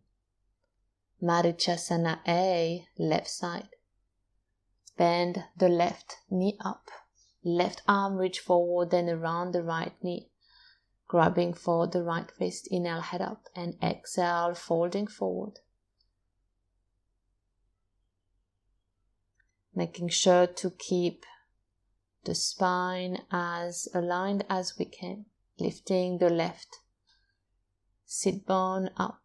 Marichasana A, left side. Bend the left knee up. Left arm reach forward and around the right knee. Grabbing for the right wrist. Inhale, head up, and exhale, folding forward. Making sure to keep the spine as aligned as we can. Lifting the left sit bone up.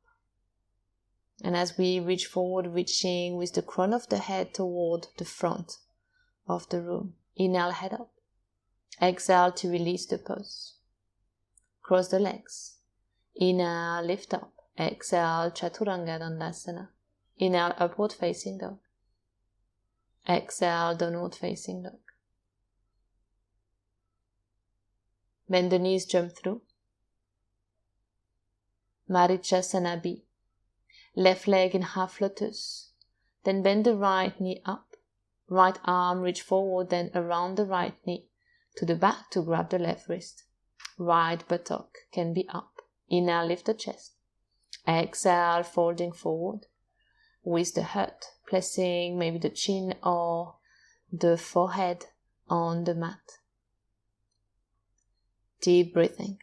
And as we reach forward, reaching with the crown of the head toward the front of the room. Inhale, head up. Exhale to release the pulse. Cross the legs. Inhale, lift up. Exhale, Chaturanga Dandasana. Inhale, upward facing dog. Exhale, downward facing dog. Bend the knees, jump through. Marichasana B. Left leg in half lotus. Then bend the right knee up. Right arm reach forward, then around the right knee to the back to grab the left wrist. Right buttock can be up. Inhale, lift the chest. Exhale, folding forward with the heart, placing maybe the chin or the forehead on the mat. Deep breathing.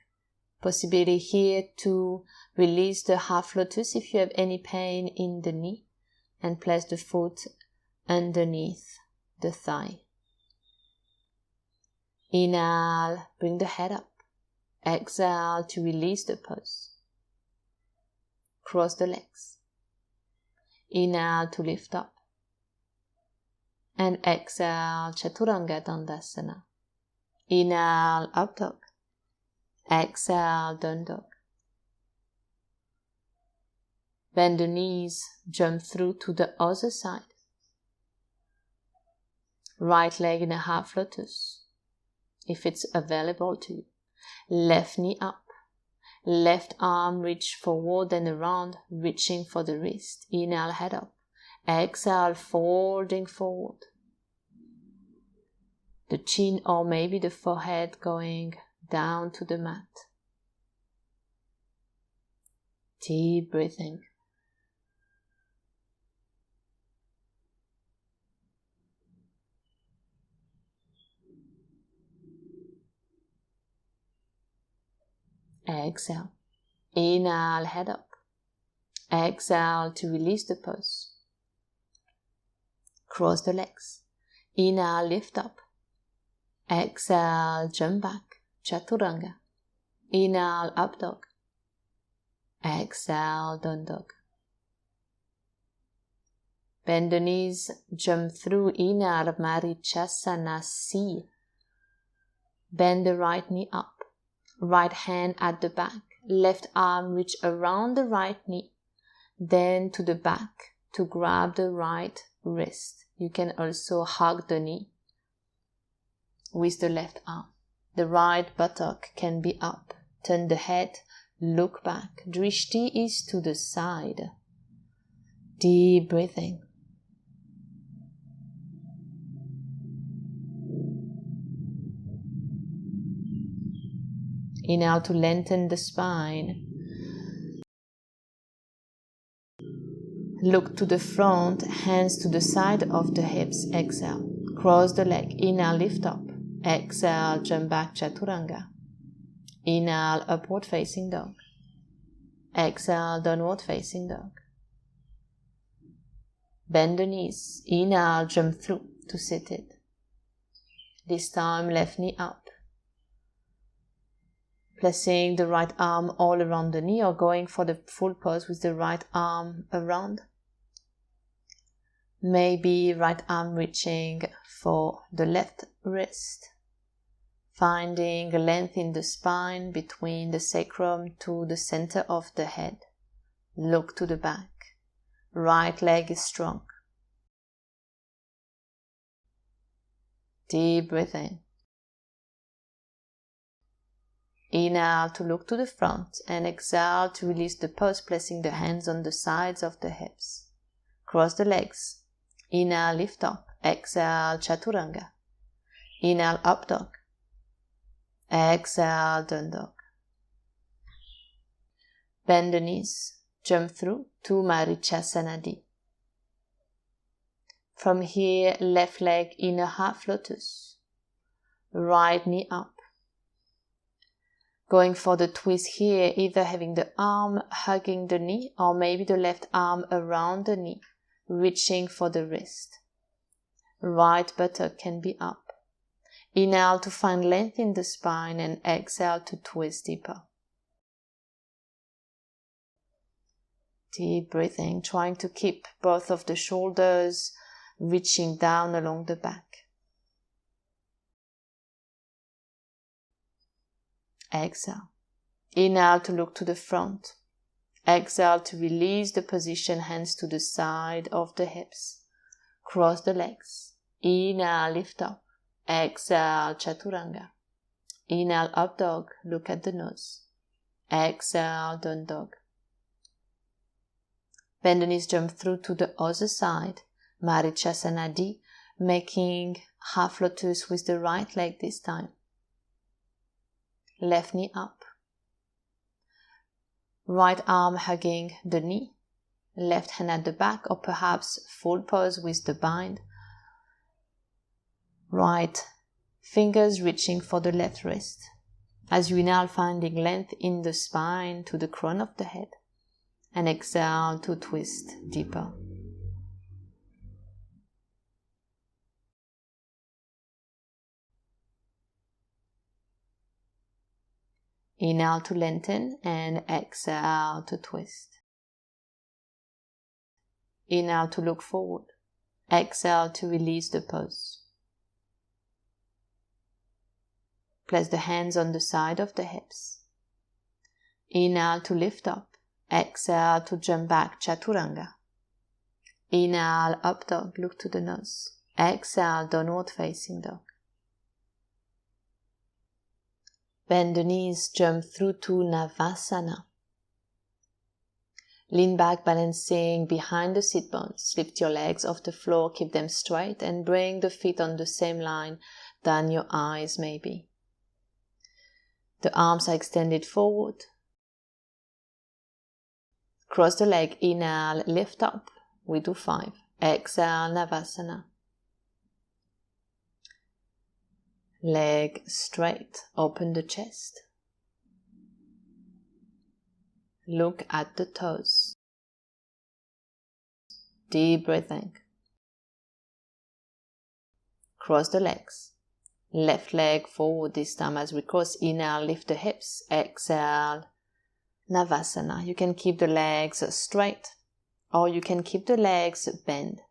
Possibility here to release the half lotus if you have any pain in the knee, and place the foot underneath the thigh. Inhale, bring the head up. Exhale to release the pulse. Cross the legs. Inhale to lift up. And exhale, Chaturanga Dandasana. Inhale, up dog. Exhale, down dog. Bend the knees, jump through to the other side. Right leg in a half lotus, if it's available to you. Left knee up. Left arm reach forward and around, reaching for the wrist. Inhale, head up. Exhale, folding forward. The chin or maybe the forehead going down to the mat. Deep breathing. Exhale. Inhale, head up. Exhale to release the pulse. Cross the legs. Inhale, lift up. Exhale, jump back. Chaturanga. Inhale, up dog. Exhale, down dog. Bend the knees, jump through. Inhale, Marichasana C. Bend the right knee up. Right hand at the back. Left arm reach around the right knee. Then to the back to grab the right wrist. You can also hug the knee with the left arm. The right buttock can be up. Turn the head, look back. Drishti is to the side. Deep breathing. Inhale to lengthen the spine. Look to the front, hands to the side of the hips. Exhale. Cross the leg. Inhale, lift up. Exhale, jump back, Chaturanga. Inhale, upward facing dog. Exhale, downward facing dog. Bend the knees. Inhale, jump through to seated. This time, left knee up. Placing the right arm all around the knee or going for the full pose with the right arm around. Maybe right arm reaching for the left wrist. Finding a length in the spine between the sacrum to the center of the head. Look to the back. Right leg is strong. Deep breath in. Inhale to look to the front and exhale to release the pose, placing the hands on the sides of the hips. Cross the legs. Inhale, lift up. Exhale, Chaturanga. Inhale, up dog. Exhale, down dog. Bend the knees. Jump through to Marichasanadi. From here, left leg in a half lotus. Right knee up. Going for the twist here, either having the arm hugging the knee or maybe the left arm around the knee, reaching for the wrist. Right buttock can be up. Inhale to find length in the spine and exhale to twist deeper. Deep breathing, trying to keep both of the shoulders reaching down along the back. Exhale. Inhale to look to the front. Exhale to release the position, hands to the side of the hips. Cross the legs. Inhale, lift up. Exhale, Chaturanga. Inhale, up dog, look at the nose. Exhale, down dog. Bend the knees, jump through to the other side. Marichasanadi, making half lotus with the right leg this time. Left knee up. Right arm hugging the knee. Left hand at the back, or perhaps full pose with the bind. Right fingers reaching for the left wrist. As you inhale, finding length in the spine to the crown of the head. And exhale to twist deeper. Inhale to lengthen and exhale to twist. Inhale to look forward. Exhale to release the pose. Place the hands on the side of the hips. Inhale to lift up. Exhale to jump back, Chaturanga. Inhale, up dog, look to the nose. Exhale, downward facing dog. Bend the knees, jump through to Navasana. Lean back, balancing behind the sit bones. Lift your legs off the floor, keep them straight, and bring the feet on the same line than your eyes may be. The arms are extended forward. Cross the leg, inhale, lift up. We do 5. Exhale, Navasana. Leg straight, open the chest. Look at the toes. Deep breathing. Cross the legs. Left leg forward this time as we cross. Inhale, lift the hips. Exhale, Navasana. You can keep the legs straight or you can keep the legs bent.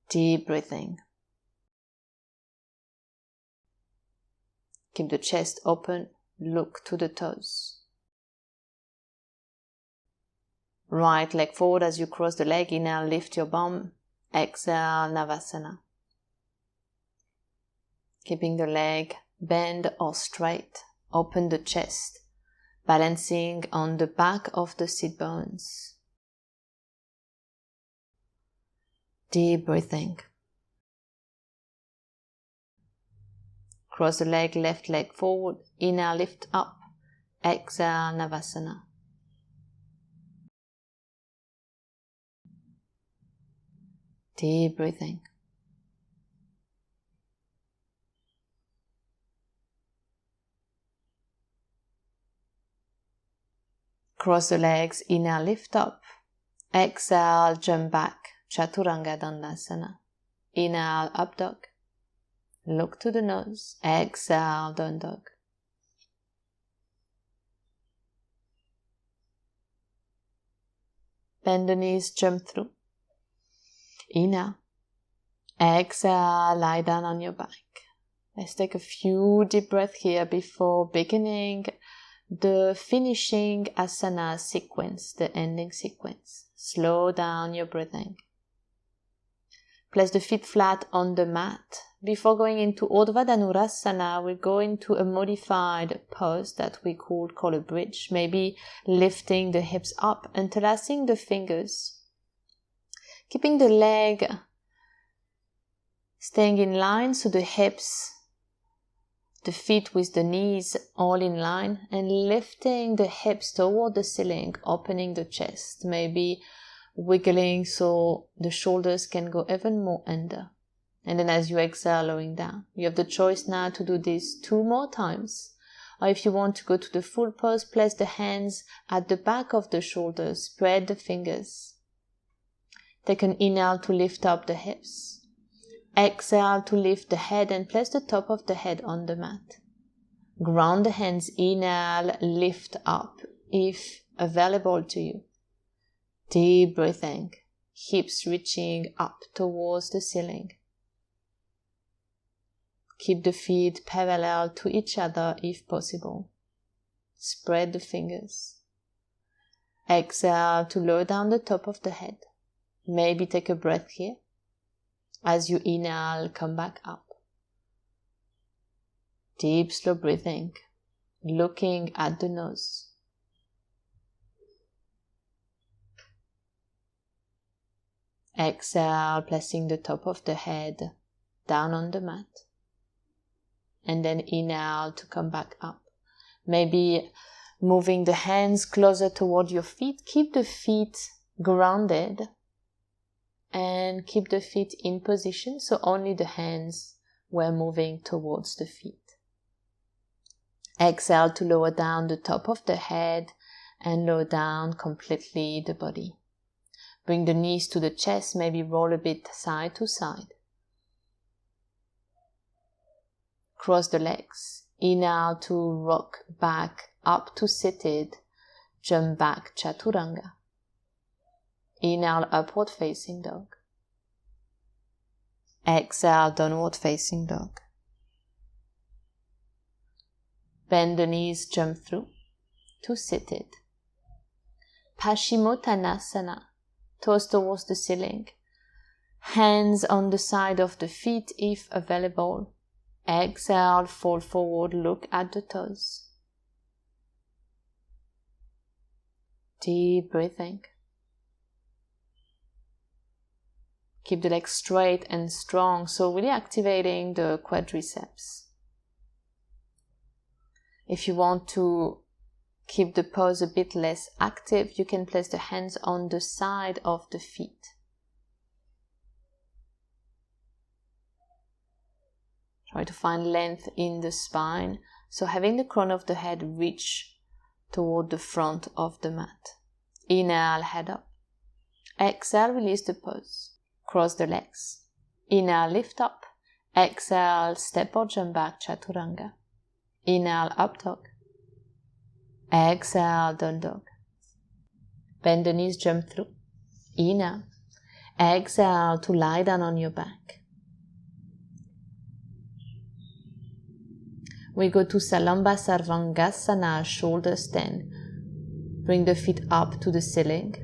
Deep breathing. Keep the chest open. Look to the toes. Right leg forward as you cross the leg. Inhale, lift your bum. Exhale, Navasana. Keeping the leg bent or straight. Open the chest, balancing on the back of the sit bones. Deep breathing. Cross the leg, left leg forward. Inhale, lift up. Exhale, Navasana. Deep breathing. Cross the legs, inhale, lift up. Exhale, jump back, Chaturanga Dandasana. Inhale, up dog. Look to the nose. Exhale, down dog. Bend the knees, jump through. Inhale. Exhale, lie down on your back. Let's take a few deep breaths here before beginning the finishing asana sequence, the ending sequence. Slow down your breathing. Place the feet flat on the mat. Before going into Urdhva Dhanurasana, we go into a modified pose that we could call a bridge, maybe lifting the hips up, interlacing the fingers, keeping the leg staying in line, so the hips, the feet with the knees all in line, and lifting the hips toward the ceiling, opening the chest, maybe wiggling so the shoulders can go even more under. And then as you exhale, lowering down. You have the choice now to do this 2 more times. Or if you want to go to the full pose, place the hands at the back of the shoulders, spread the fingers. Take an inhale to lift up the hips. Exhale to lift the head and place the top of the head on the mat. Ground the hands, inhale, lift up if available to you. Deep breathing, hips reaching up towards the ceiling. Keep the feet parallel to each other if possible. Spread the fingers. Exhale to lower down the top of the head. Maybe take a breath here. As you inhale, come back up. Deep, slow breathing, looking at the nose. Exhale, placing the top of the head down on the mat. And then inhale to come back up. Maybe moving the hands closer toward your feet. Keep the feet grounded and keep the feet in position, so only the hands were moving towards the feet. Exhale to lower down the top of the head and lower down completely the body. Bring the knees to the chest, maybe roll a bit side to side. Cross the legs. Inhale to rock back up to seated. Jump back, chaturanga. Inhale, upward facing dog. Exhale, downward facing dog. Bend the knees, jump through to seated. Paschimottanasana. Toes towards the ceiling. Hands on the side of the feet if available. Exhale, fall forward, look at the toes. Deep breathing. Keep the legs straight and strong, so really activating the quadriceps. If you want to keep the pose a bit less active, you can place the hands on the side of the feet. Try to find length in the spine, so having the crown of the head reach toward the front of the mat. Inhale, head up. Exhale, release the pose. Cross the legs. Inhale, lift up. Exhale, step or jump back, chaturanga. Inhale, up dog. Exhale, down dog. Bend the knees, jump through. Inhale. Exhale to lie down on your back. We go to Salamba Sarvangasana, shoulder stand. Bring the feet up to the ceiling.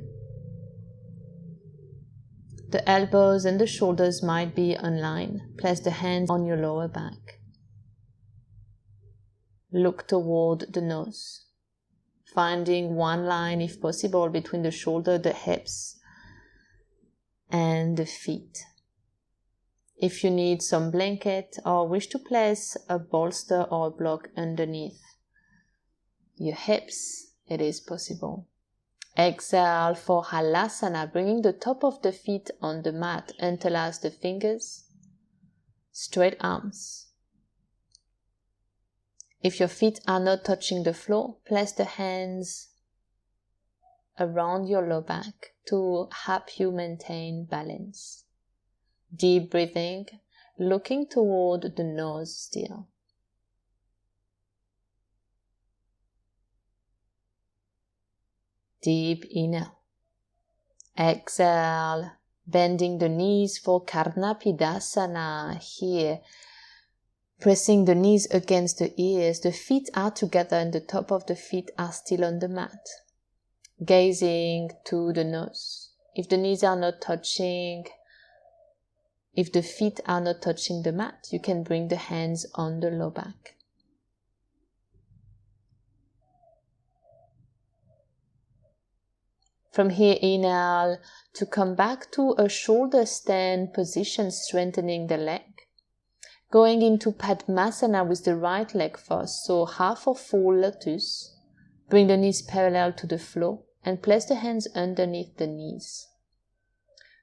The elbows and the shoulders might be online. Place the hands on your lower back. Look toward the nose, finding one line if possible between the shoulder, the hips, and the feet. If you need some blanket or wish to place a bolster or a block underneath your hips, it is possible. Exhale for Halasana, bringing the top of the feet on the mat. Interlace the fingers, straight arms. If your feet are not touching the floor, place the hands around your low back to help you maintain balance. Deep breathing, looking toward the nose still. Deep inhale. Exhale, bending the knees for Karnapidasana here. Pressing the knees against the ears, the feet are together and the top of the feet are still on the mat. Gazing to the nose. If the knees are not touching, if the feet are not touching the mat, you can bring the hands on the low back. From here, inhale to come back to a shoulder stand position, strengthening the leg. Going into Padmasana with the right leg first, so half or full lotus. Bring the knees parallel to the floor and place the hands underneath the knees.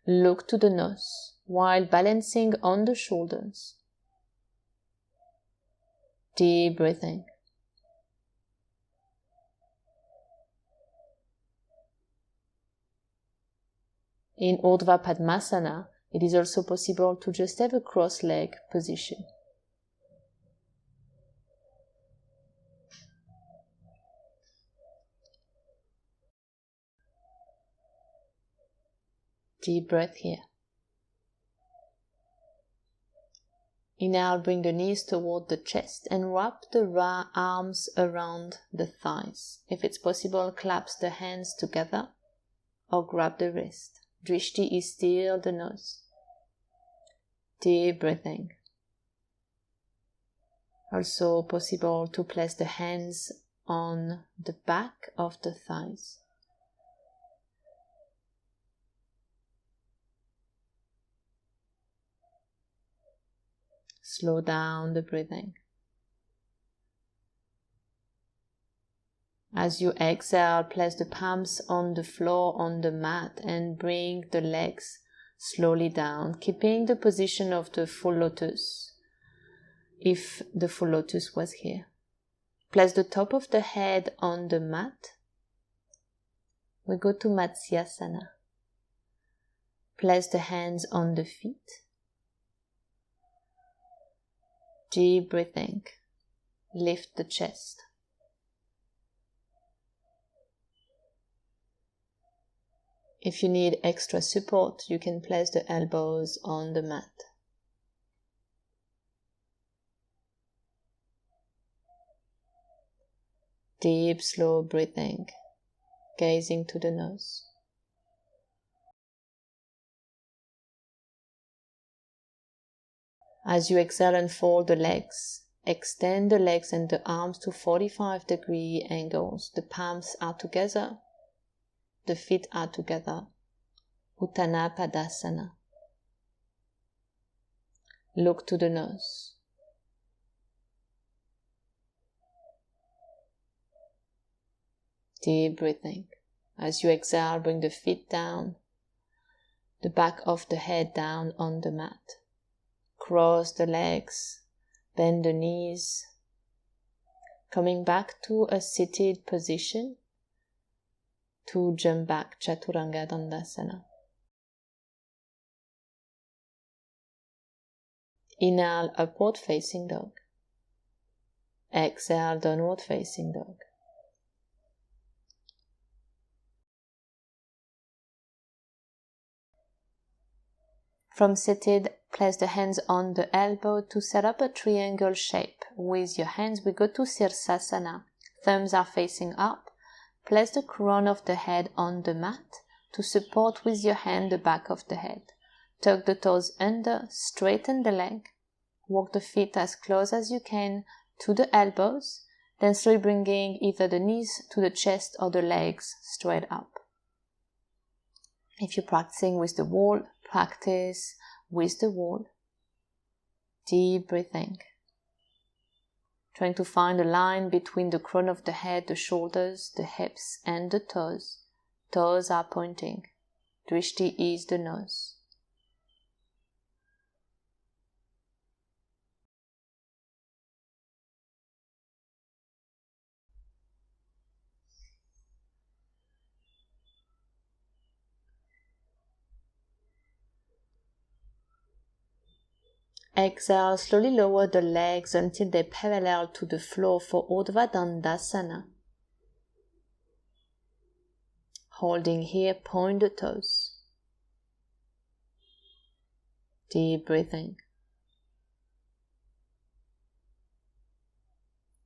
Look to the nose while balancing on the shoulders. Deep breathing. In Urdhva Padmasana, it is also possible to just have a cross-leg position. Deep breath here. Inhale, bring the knees toward the chest and wrap the arms around the thighs. If it's possible, clasp the hands together or grab the wrist. Drishti is still the nose. Deep breathing. Also possible to place the hands on the back of the thighs. Slow down the breathing. As you exhale, place the palms on the floor on the mat and bring the legs slowly down, keeping the position of the full lotus, if the full lotus was here. Place the top of the head on the mat. We go to Matsyasana. Place the hands on the feet. Deep breathing. Lift the chest. If you need extra support, you can place the elbows on the mat. Deep, slow breathing, gazing to the nose. As you exhale and fold the legs, extend the legs and the arms to 45-degree angles. The palms are together. The feet are together. Uttana Padasana. Look to the nose. Deep breathing. As you exhale, bring the feet down, the back of the head down on the mat. Cross the legs, bend the knees. Coming back to a seated position to jump back Chaturanga Dandasana. Inhale, upward facing dog. Exhale, downward facing dog. From seated, place the hands on the elbow to set up a triangle shape. With your hands, we go to Sirsasana. Thumbs are facing up. Place the crown of the head on the mat to support with your hand the back of the head. Tuck the toes under, straighten the leg. Walk the feet as close as you can to the elbows, then slowly bringing either the knees to the chest or the legs straight up. If you're practicing with the wall, practice with the wall. Deep breathing. Trying to find a line between the crown of the head, the shoulders, the hips, and the toes. Toes are pointing. Drishti is the nose. Exhale, slowly lower the legs until they parallel to the floor for Urdhva Dandasana. Holding here, point the toes. Deep breathing.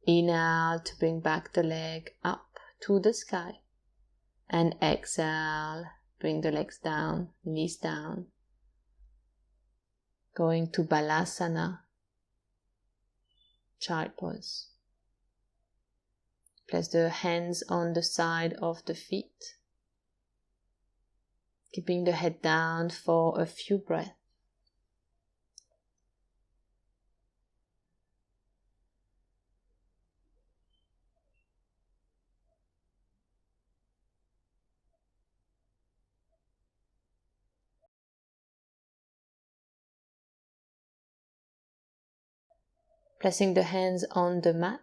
Inhale to bring back the leg up to the sky. And exhale, bring the legs down, knees down. Going to Balasana, child pose. Place the hands on the side of the feet. Keeping the head down for a few breaths. Placing the hands on the mat,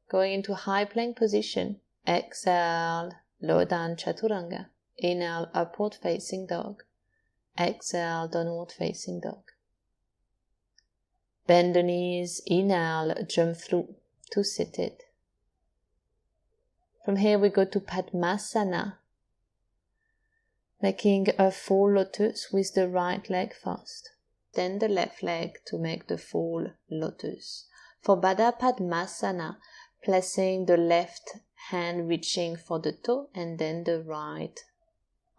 going into high plank position. Exhale, lower down Chaturanga. Inhale, upward facing dog. Exhale, downward facing dog. Bend the knees, inhale, jump through to seated. From here we go to Padmasana, making a full lotus with the right leg first. Then the left leg to make the full lotus. For Baddha Padmasana, placing the left hand reaching for the toe and then the right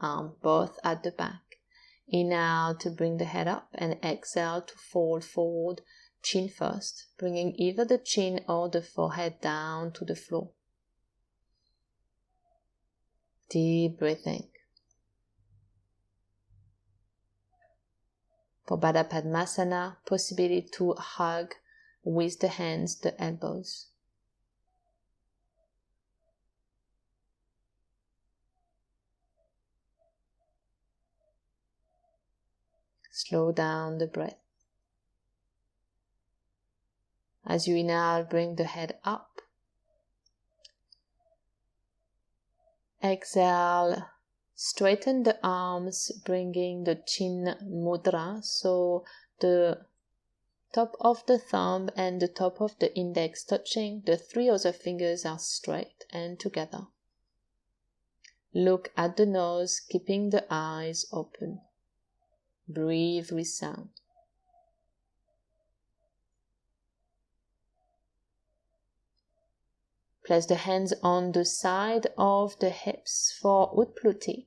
arm, both at the back. Inhale to bring the head up and exhale to fold forward, chin first, bringing either the chin or the forehead down to the floor. Deep breathing. For Baddha Padmasana, possibility to hug with the hands, the elbows. Slow down the breath. As you inhale, bring the head up. Exhale, straighten the arms, bringing the chin mudra, so the top of the thumb and the top of the index touching, the three other fingers are straight and together. Look at the nose, keeping the eyes open. Breathe with sound. Place the hands on the side of the hips for Utpluti.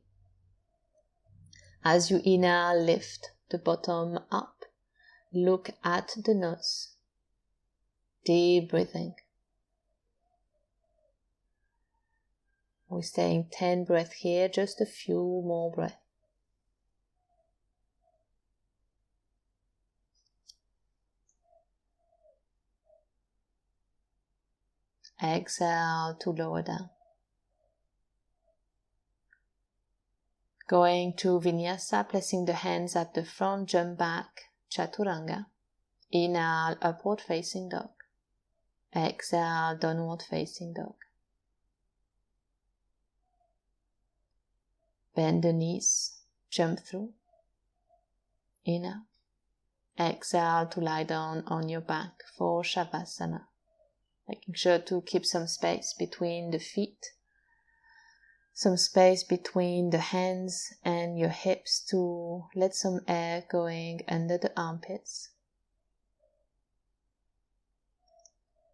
As you inhale, lift the bottom up. Look at the nose. Deep breathing. We're staying 10 breaths here, just a few more breaths. Exhale to lower down. Going to Vinyasa, placing the hands at the front, jump back, Chaturanga. Inhale, upward facing dog. Exhale, downward facing dog. Bend the knees, jump through. Inhale. Exhale to lie down on your back for Shavasana. Making sure to keep some space between the feet, some space between the hands and your hips to let some air going under the armpits.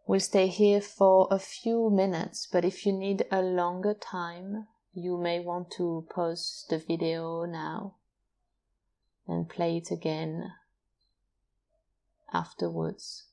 We'll stay here for a few minutes, but if you need a longer time, you may want to pause the video now and play it again afterwards.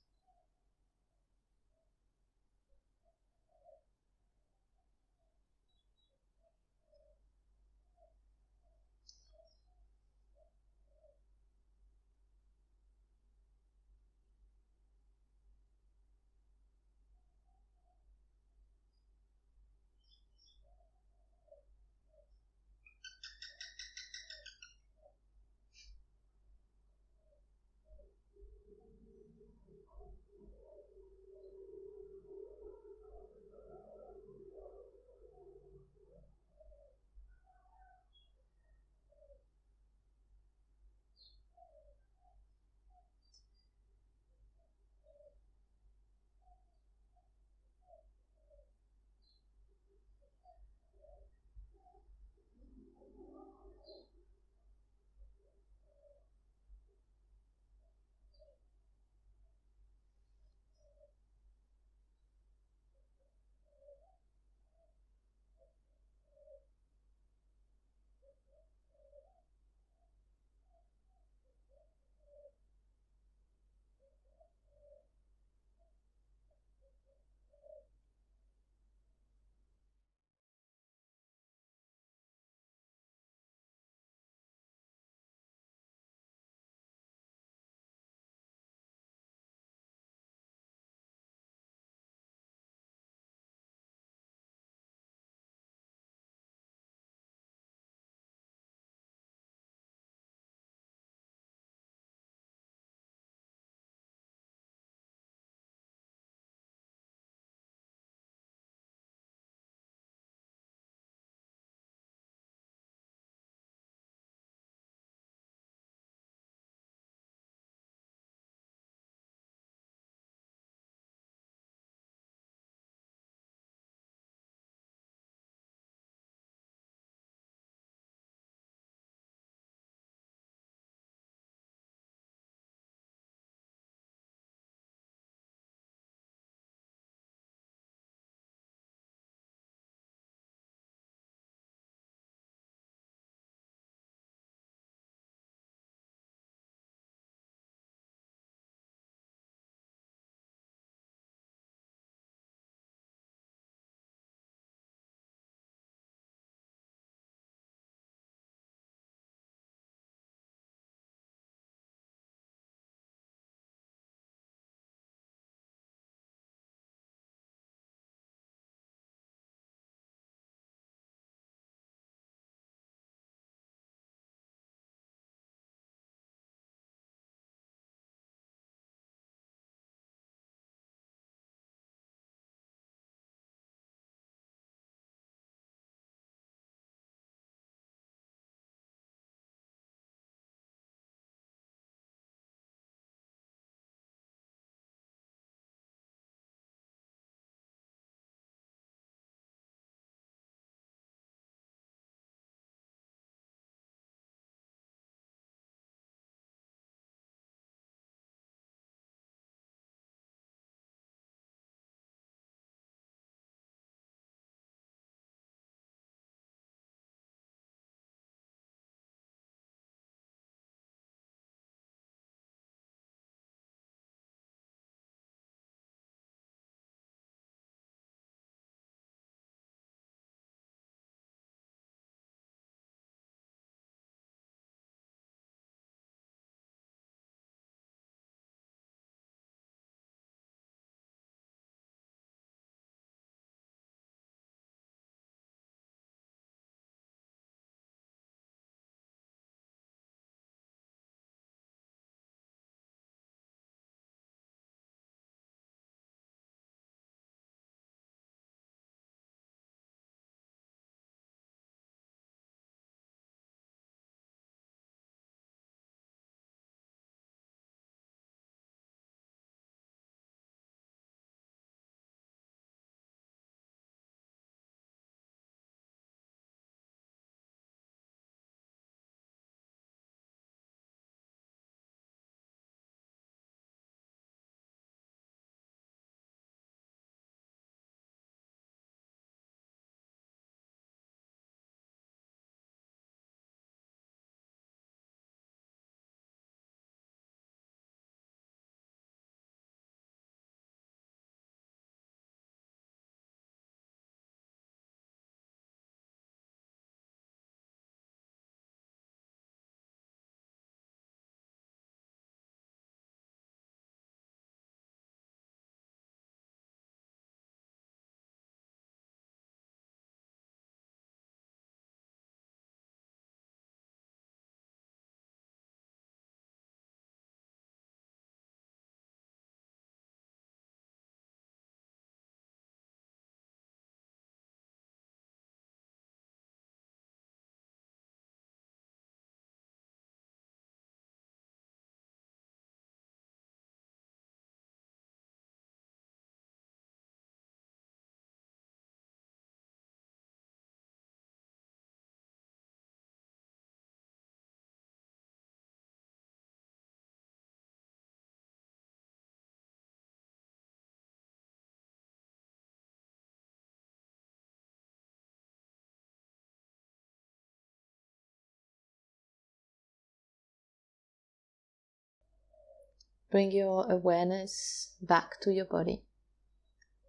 Bring your awareness back to your body.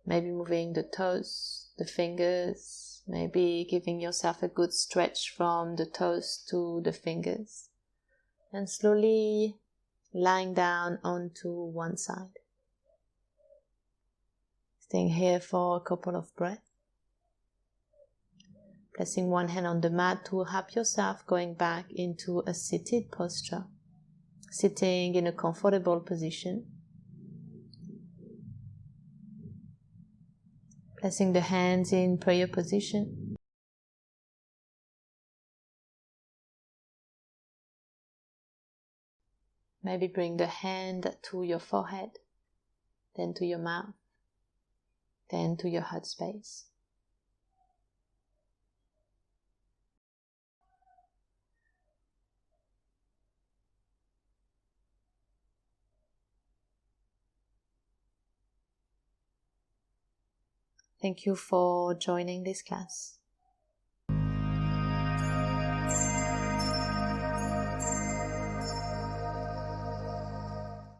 Maybe moving the toes, the fingers, maybe giving yourself a good stretch from the toes to the fingers. And slowly lying down onto one side. Staying here for a couple of breaths. Placing one hand on the mat to help yourself going back into a seated posture. Sitting in a comfortable position. Placing the hands in prayer position. Maybe bring the hand to your forehead, then to your mouth, then to your heart space. Thank you for joining this class.